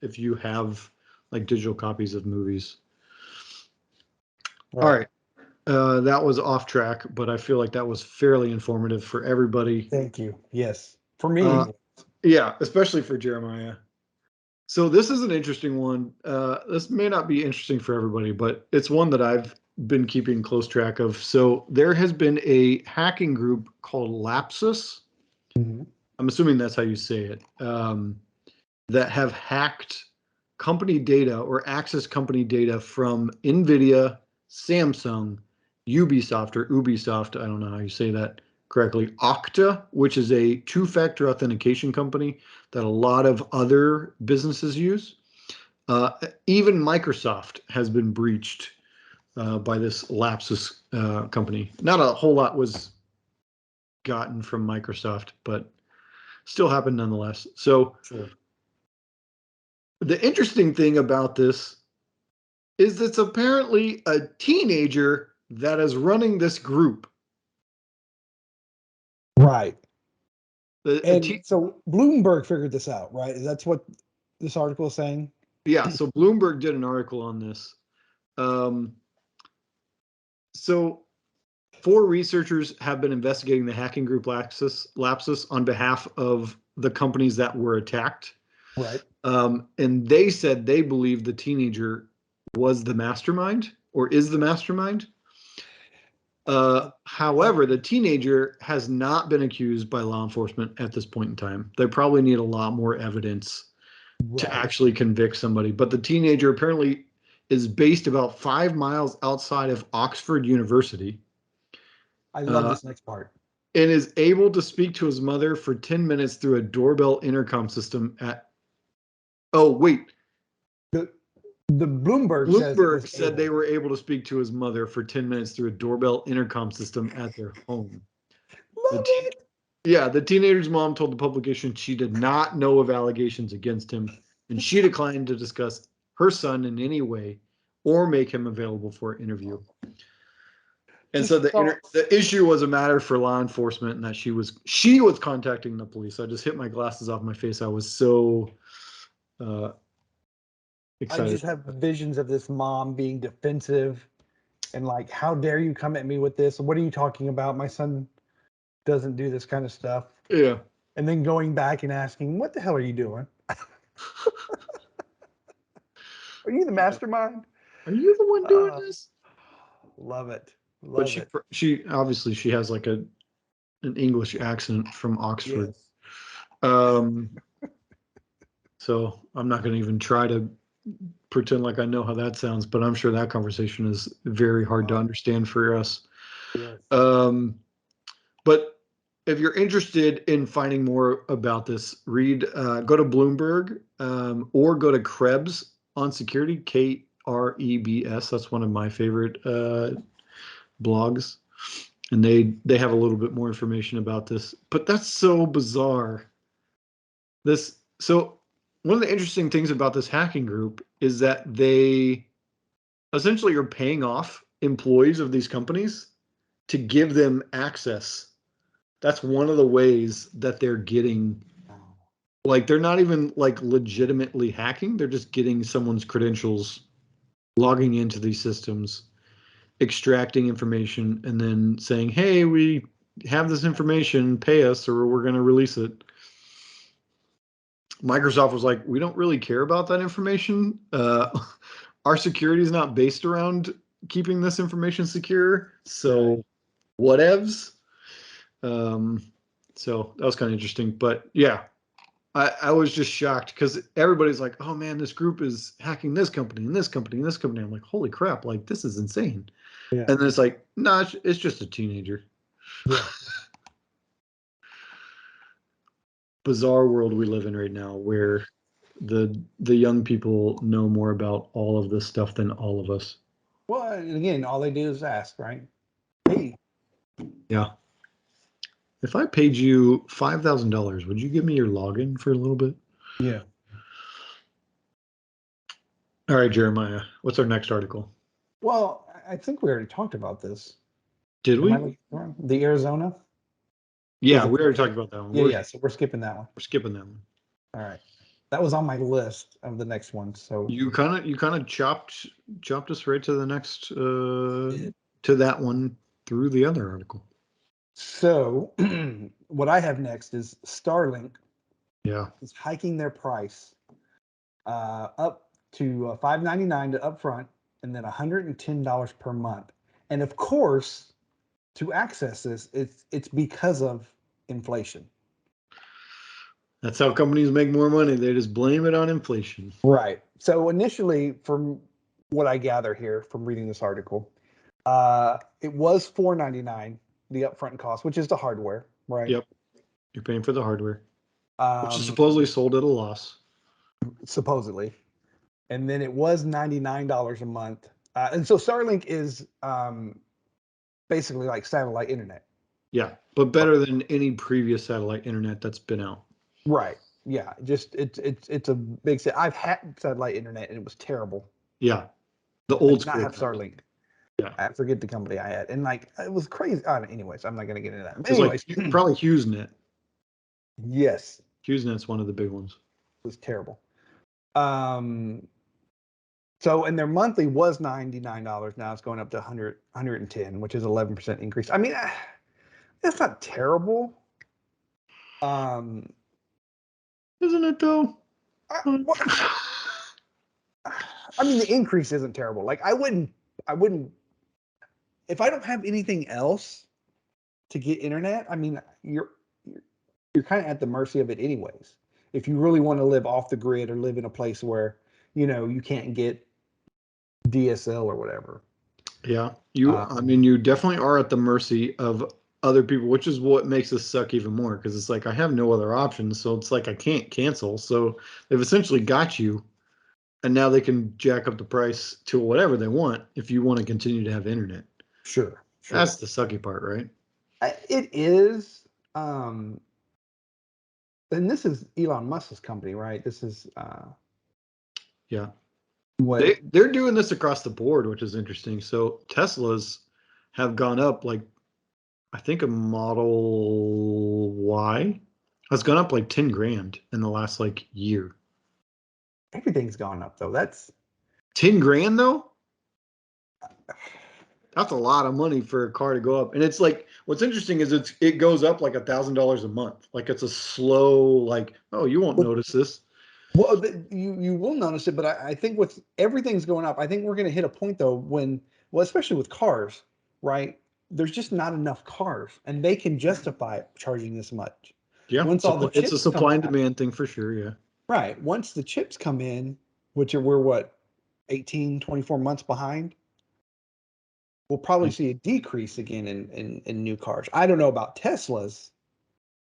if you have like digital copies of movies. All Right. right, that was off track, but I feel like that was fairly informative for everybody. Thank you. Yes. For me. Uh, yeah, especially for Jeremiah. So this is an interesting one. This may not be interesting for everybody, but it's one that I've been keeping close track of. So there has been a hacking group called Lapsus. Mhm. I'm assuming that's how you say it. That have hacked company data or accessed company data from NVIDIA, Samsung, Ubisoft or Ubisoft. I don't know how you say that correctly. Okta, which is a two-factor authentication company that a lot of other businesses use. Uh, Even Microsoft has been breached by this Lapsus company. Not a whole lot was gotten from Microsoft, but still happened nonetheless. So Sure. the interesting thing about this is it's apparently a teenager that is running this group. Right. A And so Bloomberg figured this out, right? That's what this article is saying. Yeah, so Bloomberg did an article on this. Um, so four researchers have been investigating the hacking group Lapsus on behalf of the companies that were attacked. Right. And they said they believe the teenager was the mastermind or is the mastermind. However, the teenager has not been accused by law enforcement at this point in time. They probably need a lot more evidence to Right. actually convict somebody. But the teenager apparently is based about 5 miles outside of Oxford University I love uh, this next part. and is able to speak to his mother for 10 minutes through a doorbell intercom system at. Oh, wait. The the Bloomberg says it Bloomberg was said they able. were able to speak to his mother for 10 minutes through a doorbell intercom system at their home. The Love teen, it. yeah, the teenager's mom told the publication she did not know of allegations against him, and she declined to discuss her son in any way or make him available for an interview. And so Just thoughts. the issue was a matter for law enforcement, and that she was contacting the police. I just hit my glasses off my face. I was so uh, I excited. just have visions of this mom being defensive and like, how dare you come at me with this? What are you talking about? My son doesn't do this kind of stuff. Yeah. And then going back and asking, what the hell are you doing? Are you the mastermind? Are you the one doing Uh, this? love it. But Love she it. she obviously she has like an English accent from Oxford. Yes. Um, so I'm not going to even try to pretend like I know how that sounds, but I'm sure that conversation is very hard to Oh, understand for us. yes. Um, but if you're interested in finding more about this, go to Bloomberg or go to Krebs on security, Krebs. That's one of my favorite blogs, and they have a little bit more information about this. But that's so bizarre. So one of the interesting things about this hacking group is that they essentially are paying off employees of these companies to give them access. That's one of the ways that they're getting, like, they're not even like legitimately hacking. They're just getting someone's credentials, logging into these systems, extracting information, and then saying, hey, we have this information, pay us, or we're going to release it. Microsoft was like, we don't really care about that information. Our security is not based around keeping this information secure. So whatevs. So that was kind of interesting. But yeah, I was just shocked because everybody's like, oh man, this group is hacking this company and this company and this company. I'm like, holy crap, like this is insane. Yeah. And then it's like, no, it's just a teenager. Yeah. Bizarre world we live in right now where the young people know more about all of this stuff than all of us. Well, and again, all they do is ask, right? Hey. Yeah. If I paid you $5,000, would you give me your login for a little bit? Yeah. All right, Jeremiah, what's our next article? Well, I think we already talked about this. Did Am I we? looking wrong? The Arizona? Yeah, we already talked about that one. Yeah, so we're skipping that one. We're skipping that one. All right. That was on my list of the next one. So You kind of chopped us right to the next to that one through the other article. So what I have next is Starlink. Yeah. Is hiking their price up to $5.99 to upfront, and then $110 per month. And of course, to access this, it's because of inflation. That's how companies make more money. They just blame it on inflation. Right. So initially, from what I gather here from reading this article, it was $4.99 the upfront cost, which is the hardware, right? Yep. You're paying for the hardware, which is Um, supposedly sold at a loss. supposedly. And then it was $99 a month. And so Starlink is basically like satellite internet. Yeah, but better than any previous satellite internet that's been out. Right. Yeah. Just it's a big set. I've had satellite internet and it was terrible. Yeah, the I old did not school. have Starlink. Yeah, I forget the company I had, and like it was crazy. Anyways, I'm not gonna get into that. But it's anyways, like probably HughesNet. yes, HughesNet's one of the big ones. it was terrible. Um, so and their monthly was $99. Now it's going up to 110, which is 11% increase. I mean, that's not terrible. Um, Isn't it though? well, I mean, the increase isn't terrible. Like I wouldn't, if I don't have anything else to get internet. I mean, you're kind of at the mercy of it anyways. If you really want to live off the grid or live in a place where you can't get DSL or whatever. Yeah, I mean, you definitely are at the mercy of other people, which is what makes this suck even more because it's like I have no other options, so it's like I can't cancel. So they've essentially got you, and now they can jack up the price to whatever they want if you want to continue to have internet. Sure. That's the sucky part, right? It is. And this is Elon Musk's company, right? This is Yeah. what. They're doing this across the board, which is interesting. So Teslas have gone up like I think a Model Y has gone up like 10 grand in the last like year. Everything's gone up though. That's 10 grand though? That's a lot of money for a car to go up. And it's like what's interesting is it goes up like $1,000 a month. Like it's a slow, like, oh, you won't notice this. well, you will notice it, but I think with everything's going up. I think we're going to hit a point though when, well, especially with cars, right? There's just not enough cars, and they can justify charging this much. Yeah, Once all the it's a chips come supply and out, demand thing for sure. Yeah. right? Once the chips come in, which we're what 18, 24 months behind, we'll probably see a decrease again in new cars. I don't know about Teslas,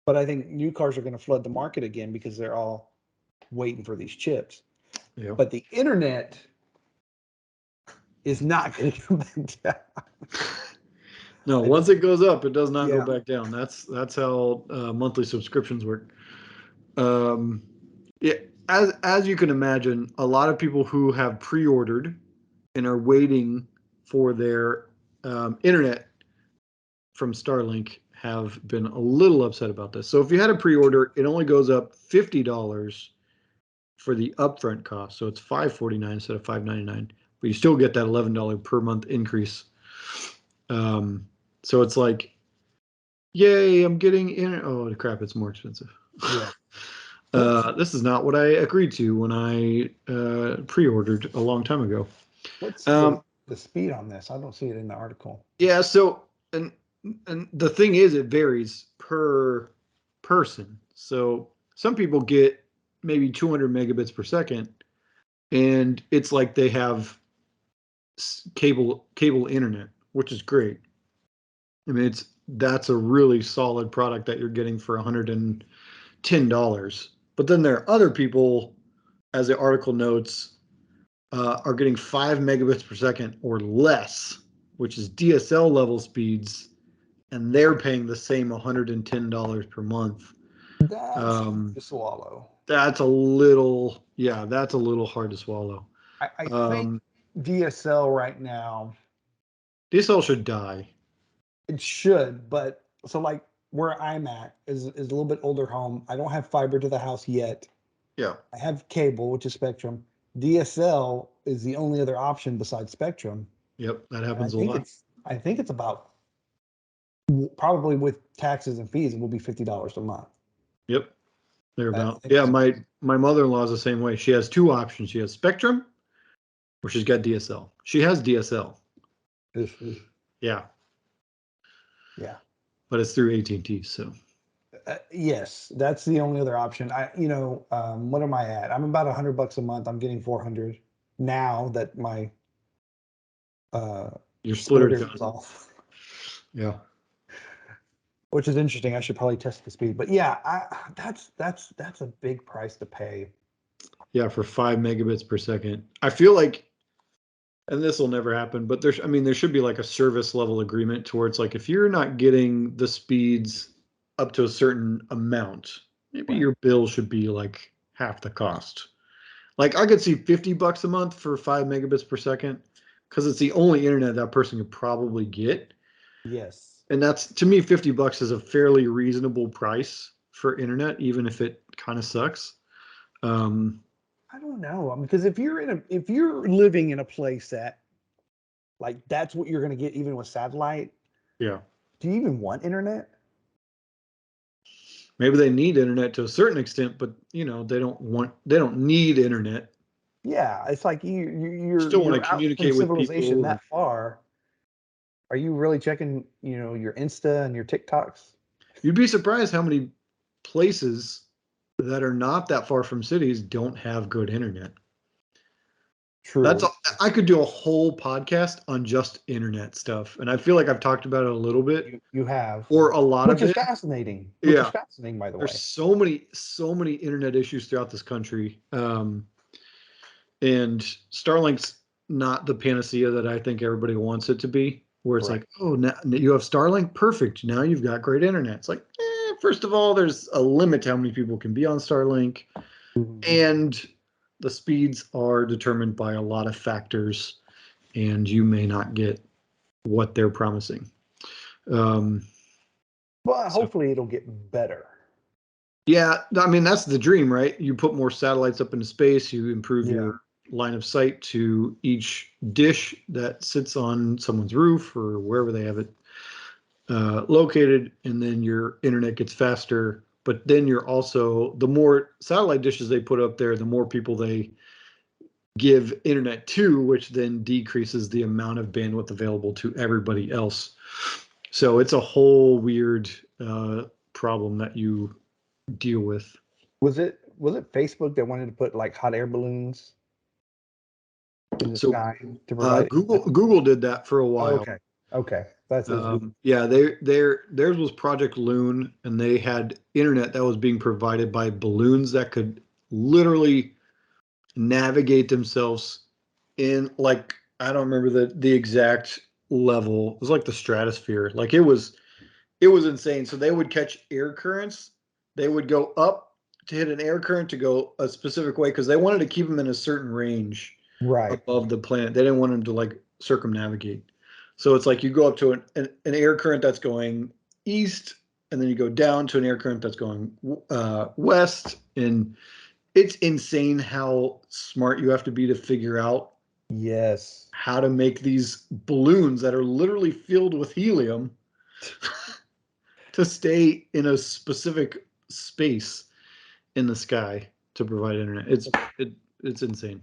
but I think new cars are going to flood the market again because they're all waiting for these chips. Yeah. But the internet is not going to come back down. No, once it goes up, it does not go Yeah. back down. That's how monthly subscriptions work. Um, yeah, as you can imagine, a lot of people who have pre-ordered and are waiting for their internet from Starlink have been a little upset about this. So if you had a pre-order, it only goes up $50 for the upfront cost. So it's $549 instead of $599, but you still get that $11 per month increase. So it's like, yay, I'm getting in. Oh, crap, it's more expensive. Yeah. This is not what I agreed to when I pre-ordered a long time ago. What's the speed on this? I don't see it in the article. Yeah, so and the thing is, it varies per person. So some people get maybe 200 megabits per second, and it's like they have cable internet, which is great. I mean, that's a really solid product that you're getting for $110. But then there are other people, as the article notes, are getting 5 megabits per second or less, which is DSL level speeds, and they're paying the same $110 per month. That's to swallow. That's a little, yeah, that's a little hard to swallow. I think DSL right now, DSL should die. it should, but so like where I'm at is a little bit older home. I don't have fiber to the house yet. Yeah. I have cable, which is Spectrum. DSL is the only other option besides Spectrum. Yep, that And happens a lot. I think it's about, probably with taxes and fees, it will be $50 a month. Yep. They're I about. think Yeah, my mother-in-law is the same way. She has two options. She has Spectrum, or she's got DSL. She has DSL. Yeah, Yeah. but it's through AT&T. So Yes, that's the only other option. What am I at? I'm about $100 a month. I'm getting 400 now that my your splitter splitter's is done. off, Yeah. which is interesting. I should probably test the speed, but yeah, that's a big price to pay. Yeah, for 5 megabits per second. I feel like, and this will never happen, but there should be like a service level agreement towards like if you're not getting the speeds up to a certain amount, maybe Right. your bill should be like half the cost. Like I could see $50 a month for 5 megabits per second because it's the only internet that person could probably get. Yes. And that's, to me, $50 is a fairly reasonable price for internet, even if it kind of sucks. I don't know. Because if you're living in a place that like that's what you're going to get even with satellite, Yeah. do you even want internet? Maybe they need internet to a certain extent, but they don't need internet. Yeah, it's like Still want to you're out from communicate with civilization people. that far. Are you really checking, your Insta and your TikToks? You'd be surprised how many places that are not that far from cities don't have good internet. True. I could do a whole podcast on just internet stuff, and I feel like I've talked about it a little bit, You have, or a lot which of is it. fascinating. Which is Yeah, fascinating, by the there's way. so many internet issues throughout this country, and Starlink's not the panacea that I think everybody wants it to be. Where it's Correct. like, oh, now you have Starlink, perfect. Now you've got great internet. It's like, first of all, there's a limit to how many people can be on Starlink, and the speeds are determined by a lot of factors, and you may not get what they're promising. Well, hopefully it'll get better. Yeah, I mean that's the dream, right? You put more satellites up into space, you improve your line of sight to each dish that sits on someone's roof or wherever they have it located, and then your internet gets faster. But then you're also, the more satellite dishes they put up there, the more people they give internet to, which then decreases the amount of bandwidth available to everybody else. So it's a whole weird problem that you deal with. Was it Facebook that wanted to put like hot air balloons in the sky to provide Google did that for a while. Okay, that's yeah, theirs was Project Loon, and they had internet that was being provided by balloons that could literally navigate themselves in, like, I don't remember the exact level. It was like the stratosphere. Like it was insane. So they would catch air currents. They would go up to hit an air current to go a specific way because they wanted to keep them in a certain range right. above the planet. They didn't want them to like circumnavigate. So it's like you go up to an air current that's going east, and then you go down to an air current that's going west. And it's insane how smart you have to be to figure out Yes. how to make these balloons that are literally filled with helium to stay in a specific space in the sky to provide internet. It's insane.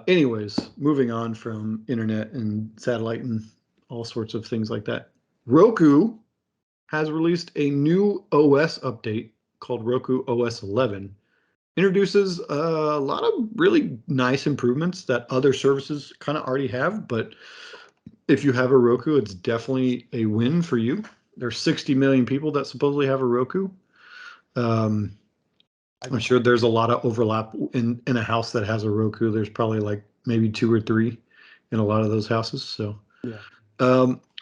Anyways, moving on from internet and satellite and all sorts of things like that. Roku has released a new OS update called Roku OS 11. Introduces a lot of really nice improvements that other services kind of already have, but if you have a Roku, it's definitely a win for you. There's 60 million people that supposedly have a Roku. I'm sure there's a lot of overlap in a house that has a Roku. There's probably like maybe 2 or 3 in a lot of those houses. So, Yeah.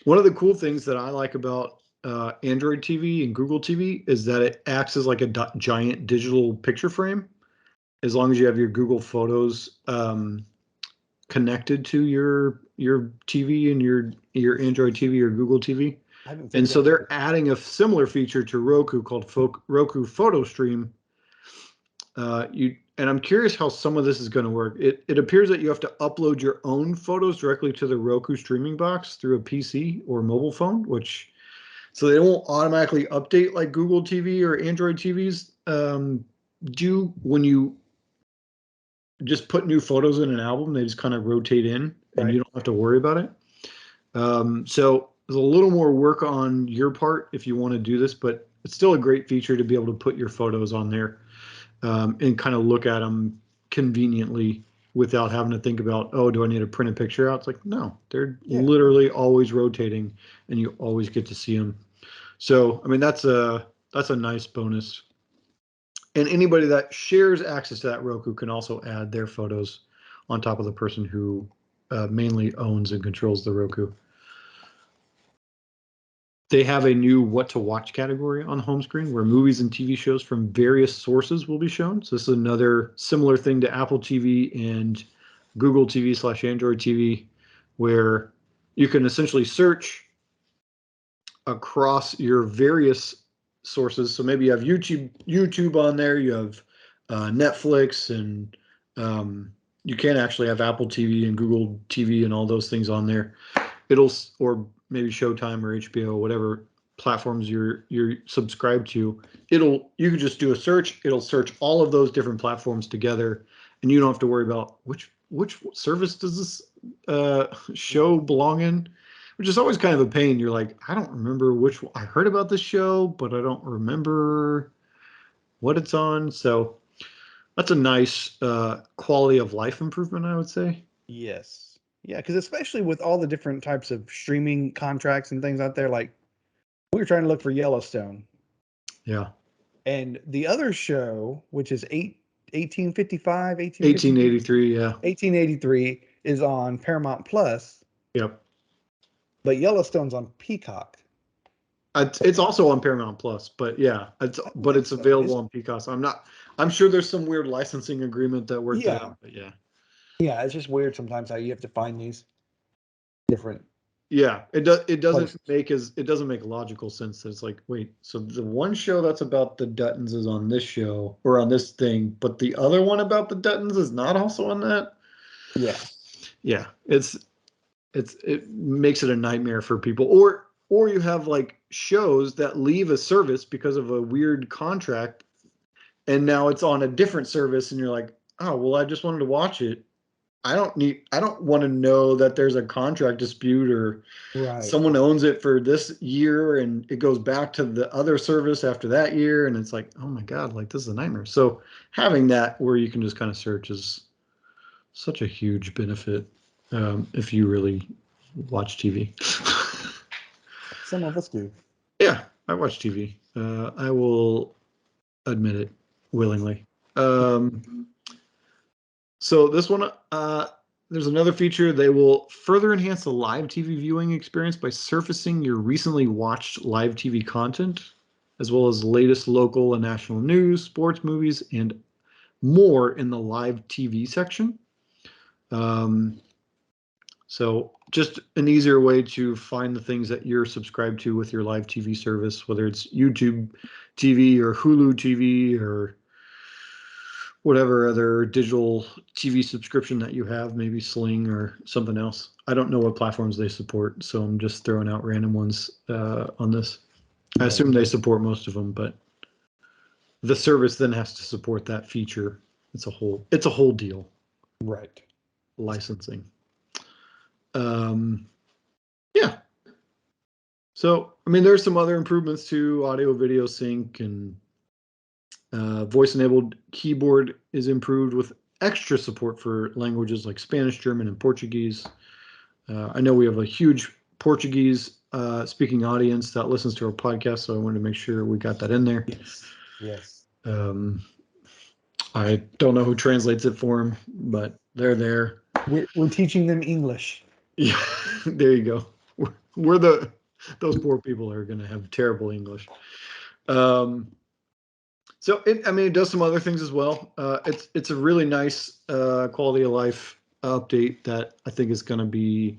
one of the cool things that I like about Android TV and Google TV is that it acts as like a giant digital picture frame. As long as you have your Google Photos connected to your TV and your Android TV or Google TV. And so they're adding a similar feature to Roku called Roku Photo Stream. And I'm curious how some of this is going to work. It appears that you have to upload your own photos directly to the Roku streaming box through a PC or mobile phone, so they won't automatically update like Google TV or Android TVs do when you just put new photos in an album. They just kind of rotate in, and you don't have to worry about it. So there's a little more work on your part if you want to do this, but it's still a great feature to be able to put your photos on there and kind of look at them conveniently without having to think about, oh, do I need to print a picture out? It's like, no, they're literally always rotating, and you always get to see them. So, I mean, that's a nice bonus. And anybody that shares access to that Roku can also add their photos on top of the person who mainly owns and controls the Roku. They have a new what to watch category on the home screen where movies and TV shows from various sources will be shown. So this is another similar thing to Apple TV and Google TV/Android TV, where you can essentially search across your various sources. So maybe you have YouTube on there, you have Netflix, and you can actually have Apple TV and Google TV and all those things on there. Or maybe Showtime or HBO, whatever platforms you're subscribed to. You can just do a search. It'll search all of those different platforms together, and you don't have to worry about which service does this show belong in, which is always kind of a pain. You're like, I don't remember which one. I heard about this show, but I don't remember what it's on. So that's a nice quality of life improvement, I would say. Yes. Yeah, because especially with all the different types of streaming contracts and things out there, like we were trying to look for Yellowstone. Yeah. And the other show, which is 1855, 1883, yeah. 1883, is on Paramount Plus. Yep. But Yellowstone's on Peacock. It's also on Paramount Plus, but yeah, it's available on Peacock. So I'm sure there's some weird licensing agreement that worked out, but yeah. Yeah, it's just weird sometimes how you have to find these different. Yeah, it doesn't make logical sense. That it's like, wait, so the one show that's about the Duttons is on this show or on this thing, but the other one about the Duttons is not also on that. Yeah. Yeah, it makes it a nightmare for people. Or you have like shows that leave a service because of a weird contract, and now it's on a different service, and you're like, oh, well, I just wanted to watch it. I don't want to know that there's a contract dispute or someone owns it for this year and it goes back to the other service after that year. And it's like, oh my God, like this is a nightmare. So having that where you can just kind of search is such a huge benefit if you really watch TV. Some of us do. Yeah, I watch TV. I will admit it willingly. So this one, there's another feature. They will further enhance the live TV viewing experience by surfacing your recently watched live TV content, as well as latest local and national news, sports, movies, and more in the live TV section. So just an easier way to find the things that you're subscribed to with your live TV service, whether it's YouTube TV or Hulu TV or whatever other digital TV subscription that you have, maybe Sling or something else. I don't know what platforms they support, so I'm just throwing out random ones on this. I assume they support most of them, but the service then has to support that feature. It's a whole deal. Right. Licensing. Yeah. So, I mean, there's some other improvements to audio video sync, and voice-enabled keyboard is improved with extra support for languages like Spanish, German, and Portuguese. I know we have a huge Portuguese speaking audience that listens to our podcast, so I wanted to make sure we got that in there. Yes. I don't know who translates it for them, but they're there. We're teaching them English. Yeah, there you go. Those poor people are going to have terrible English. So it does some other things as well. It's a really nice quality of life update that I think is going to be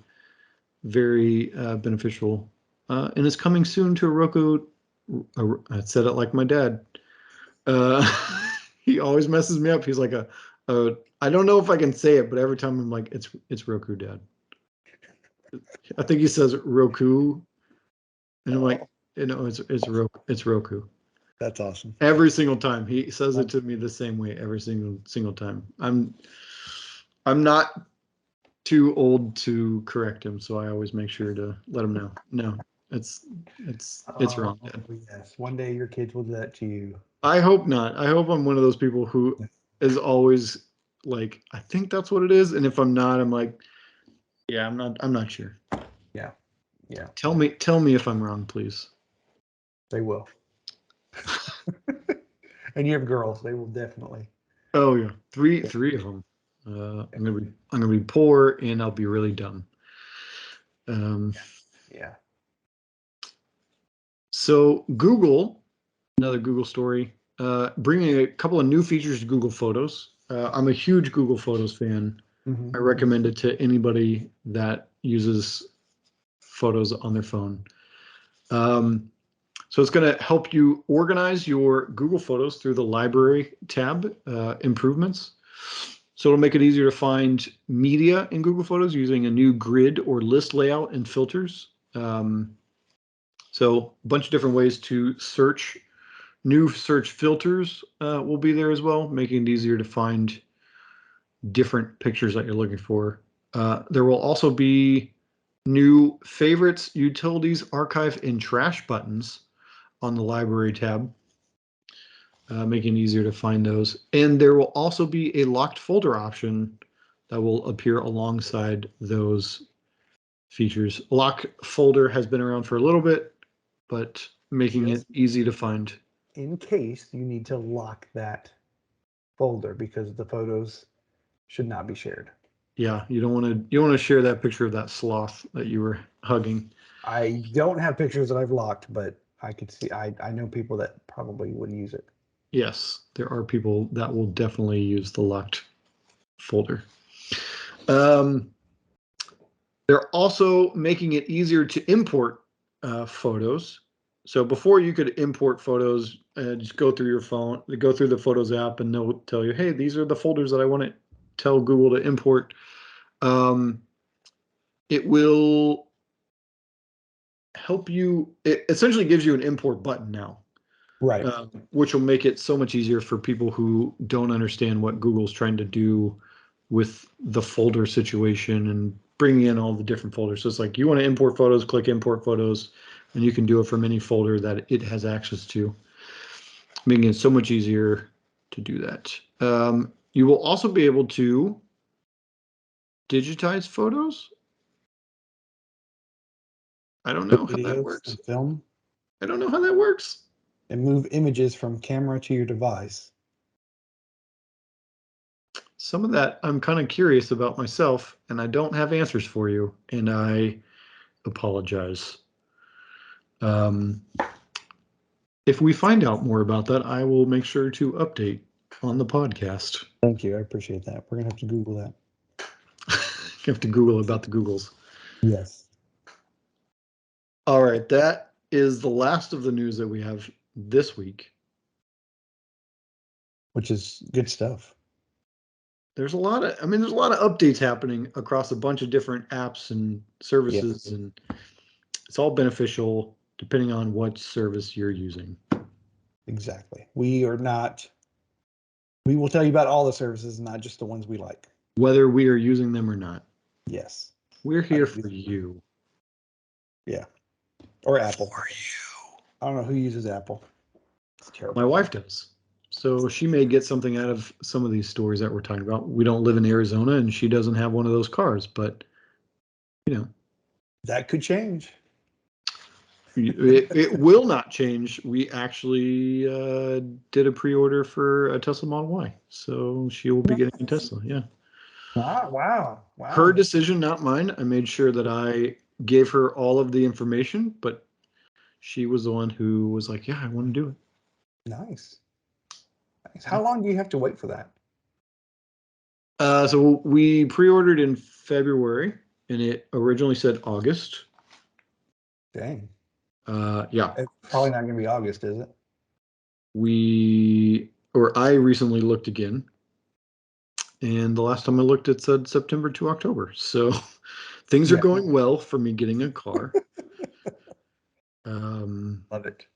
very beneficial, and it's coming soon to a Roku. I said it like my dad. He always messes me up. He's like I don't know if I can say it, but every time I'm like, it's Roku, Dad. I think he says Roku, and I'm like, it's Roku. That's awesome. Every single time he says it to me the same way every single time. I'm not too old to correct him, so I always make sure to let him know. No, it's wrong, Dad. Yes, one day your kids will do that to you. I hope not. I hope I'm one of those people who is always like, I think that's what it is, and if I'm not, I'm like, yeah, I'm not sure. Yeah. Tell me if I'm wrong, please. They will. And you have girls, they will definitely. Oh yeah, three of them. I'm gonna be poor, and I'll be really dumb. Yeah. So Google, another Google story, bringing a couple of new features to Google Photos. I'm a huge Google Photos fan. Mm-hmm. I recommend it to anybody that uses Photos on their phone. So it's going to help you organize your Google Photos through the Library tab improvements. So it'll make it easier to find media in Google Photos using a new grid or list layout and filters. So a bunch of different ways to search. New search filters will be there as well, making it easier to find different pictures that you're looking for. There will also be new favorites, utilities, archive, and trash buttons on the Library tab, making it easier to find those. And there will also be a locked folder option that will appear alongside those features. A lock folder has been around for a little bit, but making it easy to find. In case you need to lock that folder because the photos should not be shared. Yeah, you don't want to share that picture of that sloth that you were hugging. I don't have pictures that I've locked, but I could see I know people that probably would use it. Yes, there are people that will definitely use the locked folder. They're also making it easier to import photos. So before you could import photos, just go through your phone, go through the Photos app, and they'll tell you, hey, these are the folders that I want to tell Google to import. It will help you. It essentially gives you an import button now. Right. Which will make it so much easier for people who don't understand what Google's trying to do with the folder situation and bringing in all the different folders. So it's like you want to import photos, click import photos, and you can do it from any folder that it has access to, making it so much easier to do that. You will also be able to digitize photos. I don't know how that works. Film. I don't know how that works. And move images from camera to your device. Some of that I'm kind of curious about myself, and I don't have answers for you, and I apologize. If we find out more about that, I will make sure to update on the podcast. Thank you. I appreciate that. We're going to have to Google that. You have to Google about the Googles. Yes. All right, that is the last of the news that we have this week. Which is good stuff. There's a lot of updates happening across a bunch of different apps and services, and it's all beneficial depending on what service you're using. Exactly. We will tell you about all the services, not just the ones we like. Whether we are using them or not. Yes. We're here for you. Yeah. Or Apple. For you. I don't know who uses Apple. It's terrible. My wife does. So she may get something out of some of these stories that we're talking about. We don't live in Arizona, and she doesn't have one of those cars, but that could change. It will not change. We actually did a pre-order for a Tesla Model Y, so she will be getting a Tesla. Yeah. Wow. Her decision, not mine. I made sure that I gave her all of the information, but she was the one who was like, "Yeah, I want to do it." Nice. How long do you have to wait for that? So we pre-ordered in February, and it originally said August. Dang. Yeah. It's probably not going to be August, is it? I recently looked again, and the last time I looked, it said September to October. So things are going well for me getting a car. Love it.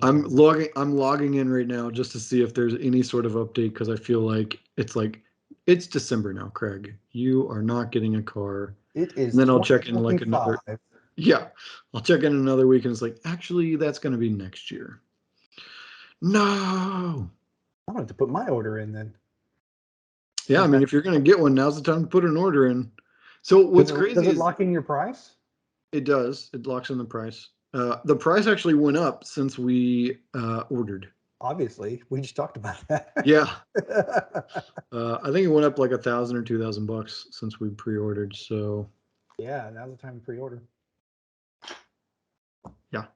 I'm logging in right now just to see if there's any sort of update, because I feel like it's December now, Craig. You are not getting a car. It is. And then I'll check in like another. Yeah, I'll check in another week, and it's like, actually, that's going to be next year. No. I'm going to put my order in then. Yeah, I mean, if you're going to get one, now's the time to put an order in. So what's crazy does it lock in your price? It does. It locks in the price. The price actually went up since we ordered. Obviously, we just talked about that. Yeah. I think it went up like $1,000 or $2,000 since we pre-ordered. So yeah, now's the time to pre-order. Yeah.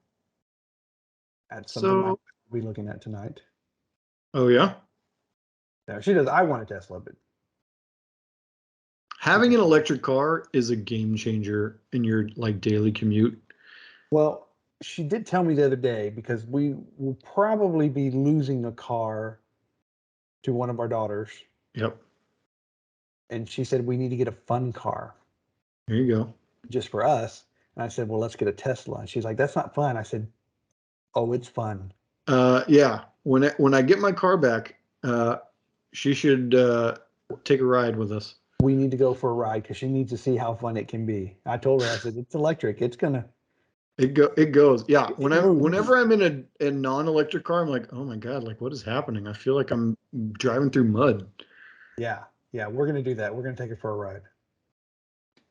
That's something I'll be looking at tonight. Oh yeah. No, she does. I want a Tesla, but having an electric car is a game changer in your like daily commute. Well, she did tell me the other day, because we will probably be losing a car to one of our daughters. Yep. And she said we need to get a fun car. There you go. Just for us. And I said, well, let's get a Tesla. And she's like, that's not fun. I said, oh, it's fun. Yeah. When I get my car back, she should take a ride with us. We need to go for a ride, because she needs to see how fun it can be. I told her, I said, it's electric. It's gonna. It goes. Yeah. Whenever I'm in a non-electric car, I'm like, oh my God, like what is happening? I feel like I'm driving through mud. Yeah. Yeah. We're gonna do that. We're gonna take it for a ride.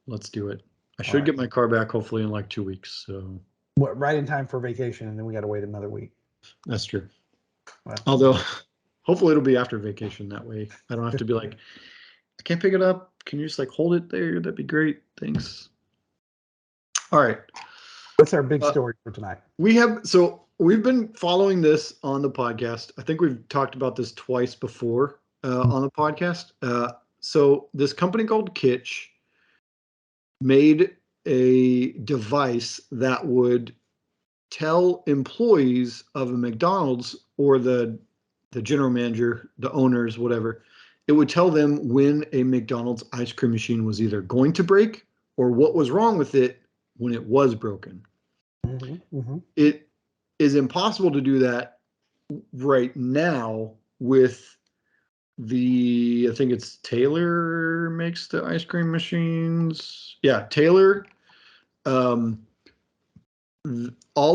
Let's do it. I should get my car back hopefully in like 2 weeks. So right in time for vacation, and then we got to wait another week. That's true. Well, although hopefully it'll be after vacation. That way I don't have to be like, I can't pick it up. Can you just like hold it there? That'd be great. Thanks. All right. What's our big story for tonight? We've been following this on the podcast. I think we've talked about this twice before on the podcast. So this company called Kitsch made a device that would tell employees of a McDonald's or the general manager, the owners, whatever, it would tell them when a McDonald's ice cream machine was either going to break or what was wrong with it when it was broken. It is impossible to do that right now with I think it's Taylor makes the ice cream machines. Yeah, Taylor. All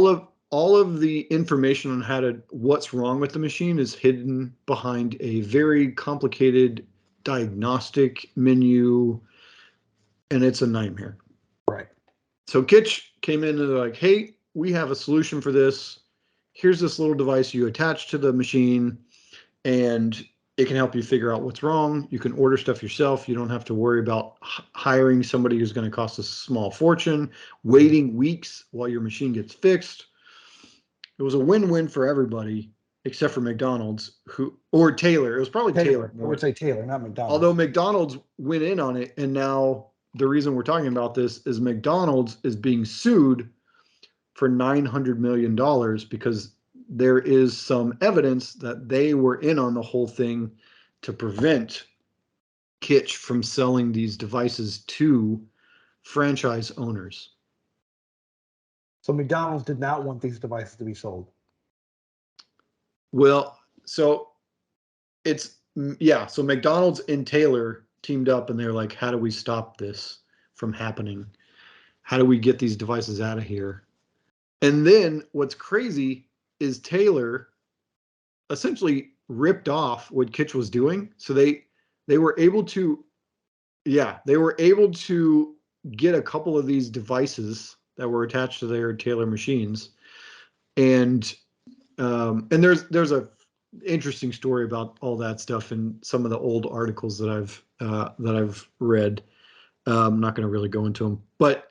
of the information on what's wrong with the machine is hidden behind a very complicated diagnostic menu, and it's a nightmare. Right. So Kitsch came in and they're like, hey, we have a solution for this. Here's this little device you attach to the machine, and it can help you figure out what's wrong. You can order stuff yourself. You don't have to worry about hiring somebody who's going to cost a small fortune, waiting weeks while your machine gets fixed. It was a win-win for everybody except for McDonald's or Taylor. It was probably Taylor. I would say Taylor, not McDonald's. Although McDonald's went in on it, and now the reason we're talking about this is McDonald's is being sued for $900 million because there is some evidence that they were in on the whole thing to prevent Kitch from selling these devices to franchise owners. So McDonald's did not want these devices to be sold. Well, so it's, yeah, so McDonald's and Taylor teamed up and they're like, how do we stop this from happening? How do we get these devices out of here? And then what's crazy is Taylor essentially ripped off what Kitch was doing. So they were able to, yeah, they were able to get a couple of these devices that were attached to their Taylor machines, and there's a interesting story about all that stuff in some of the old articles that I've read. I'm not going to really go into them, but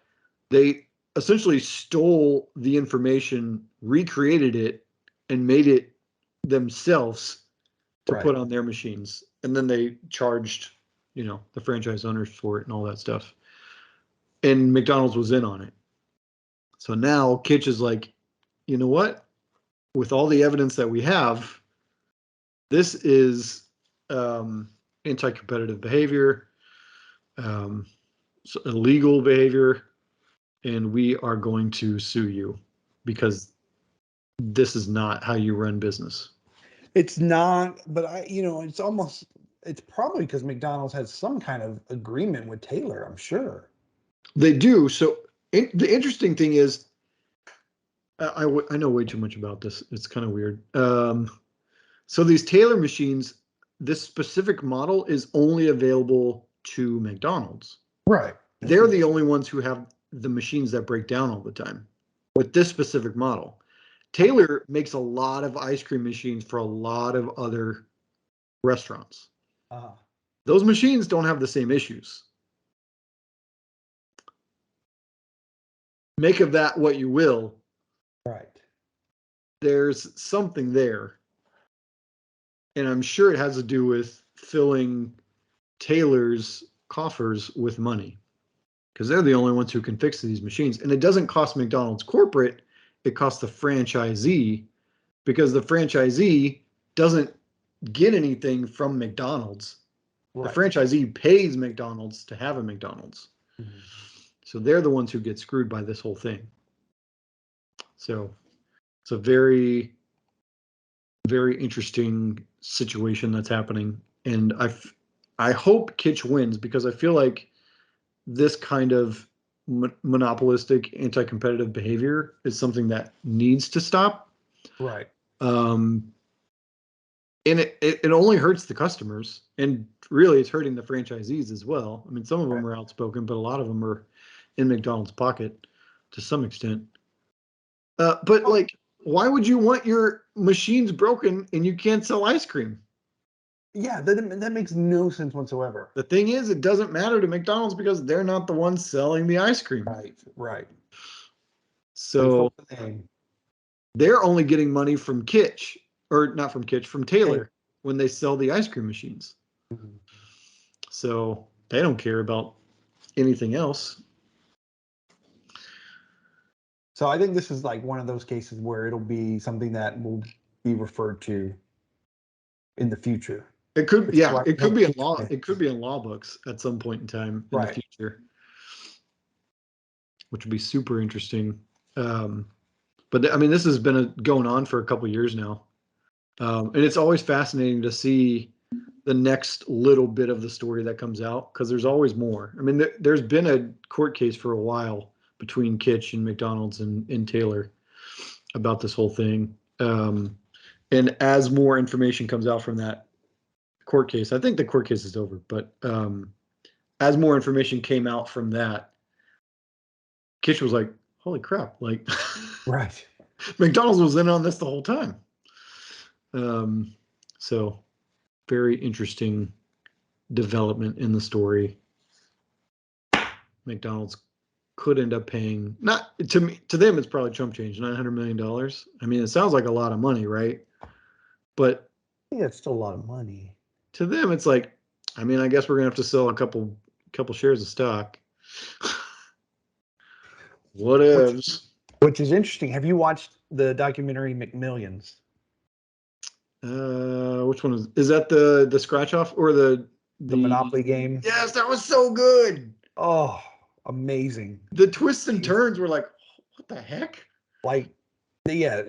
they essentially stole the information, recreated it, and made it themselves to put on their machines, and then they charged, the franchise owners for it and all that stuff. And McDonald's was in on it. So now Kitch is like, you know what? With all the evidence that we have, this is anti-competitive behavior, illegal behavior, and we are going to sue you because this is not how you run business. It's not, but it's probably because McDonald's has some kind of agreement with Taylor, I'm sure. They do. So the interesting thing is, I know way too much about this. It's kind of weird. So these Taylor machines, this specific model is only available to McDonald's. Right. They're the only ones who have the machines that break down all the time with this specific model. Taylor makes a lot of ice cream machines for a lot of other restaurants. Those machines don't have the same issues. Make of that what you will. Right. There's something there. And I'm sure it has to do with filling Taylor's coffers with money, because they're the only ones who can fix these machines. And it doesn't cost McDonald's corporate, it costs the franchisee, because the franchisee doesn't get anything from McDonald's. Right. The franchisee pays McDonald's to have a McDonald's. Mm-hmm. So they're the ones who get screwed by this whole thing. So it's a very, very interesting situation that's happening. And I hope Kitch wins, because I feel like this kind of monopolistic, anti-competitive behavior is something that needs to stop. Right. And it only hurts the customers, and really it's hurting the franchisees as well. I mean, some of them are outspoken, but a lot of them are in McDonald's pocket to some extent. But like, why would you want your machines broken and you can't sell ice cream? Yeah, that makes no sense whatsoever. The thing is, it doesn't matter to McDonald's because they're not the ones selling the ice cream. Right. So they're only getting money from Kitch, or not from Kitch, from Taylor, when they sell the ice cream machines. Mm-hmm. So they don't care about anything else. So I think this is like one of those cases where it'll be something that will be referred to in the future. It could, it could be in law. It could be in law books at some point in time in the future, which would be super interesting. But I mean, this has been going on for a couple of years now, and it's always fascinating to see the next little bit of the story that comes out, because there's always more. I mean, there's been a court case for a while between Kitch and McDonald's and Taylor about this whole thing, and as more information comes out from that court case, I think the court case is over, but as more information came out from that, Kitch was like, holy crap, like, right. McDonald's was in on this the whole time. So very interesting development in the story. McDonald's could end up paying, not to me, to them it's probably chump change, $900 million. I mean, it sounds like a lot of money, right? But yeah, it's still a lot of money. To them, it's like, I mean, I guess we're gonna have to sell a couple shares of stock. Whatevs. Which is interesting. Have you watched the documentary McMillions? Which one is that? The scratch off or the Monopoly game? Yes, that was so good. Oh, amazing. The twists and turns were like, what the heck? Like, yeah,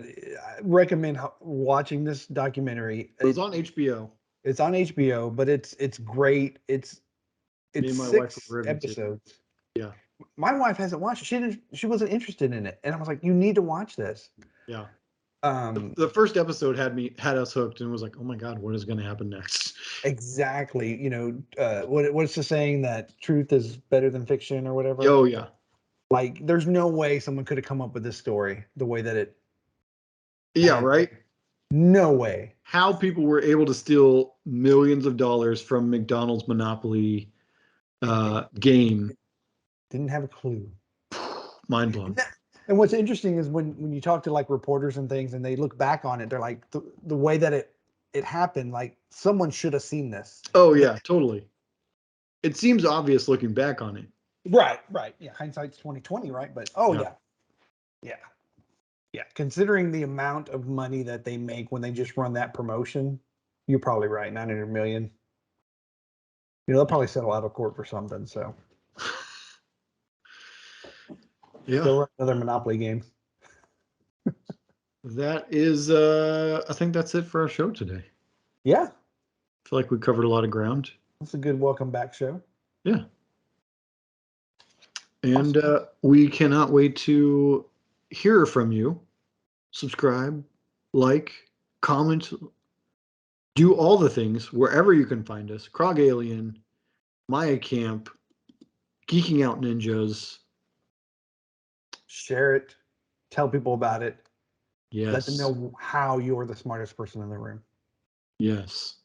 I recommend watching this documentary. It was on HBO. It's on HBO, but it's great. It's Me and my wife 6 were riveted. episodes. Yeah. My wife hasn't watched it. She wasn't interested in it, and I was like, "You need to watch this." Yeah. Um, The first episode had us hooked, and was like, oh my god, what is going to happen next? exactly. You know, what's the saying that truth is better than fiction or whatever? Oh yeah. Like, there's no way someone could have come up with this story the way that it. Yeah, right. No way. How people were able to steal millions of dollars from McDonald's Monopoly game. Didn't have a clue. Mind blown. And what's interesting is when you talk to like reporters and things, and they look back on it, they're like the way that it happened, like someone should have seen this. Oh yeah, totally. It seems obvious looking back on it. Right. Yeah, hindsight's 2020, right? But yeah. Considering the amount of money that they make when they just run that promotion, you're probably right. 900 million. You know, they'll probably settle out of court for something. So Yeah. go run another Monopoly game. That is, I think that's it for our show today. Yeah. I feel like we covered a lot of ground. That's a good welcome back show. Yeah. And we cannot wait to hear from you. Subscribe, like, comment, do all the things wherever you can find us. Krog Alien, Maya Camp, Geeking Out Ninjas. Share it. Tell people about it. Yes. Let them know how you're the smartest person in the room. Yes.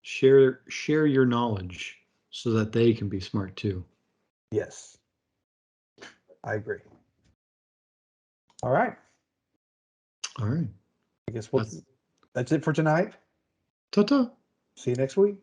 Share your knowledge so that they can be smart too. Yes. I agree. All right. All right. I guess that's it for tonight. Ta-ta. See you next week.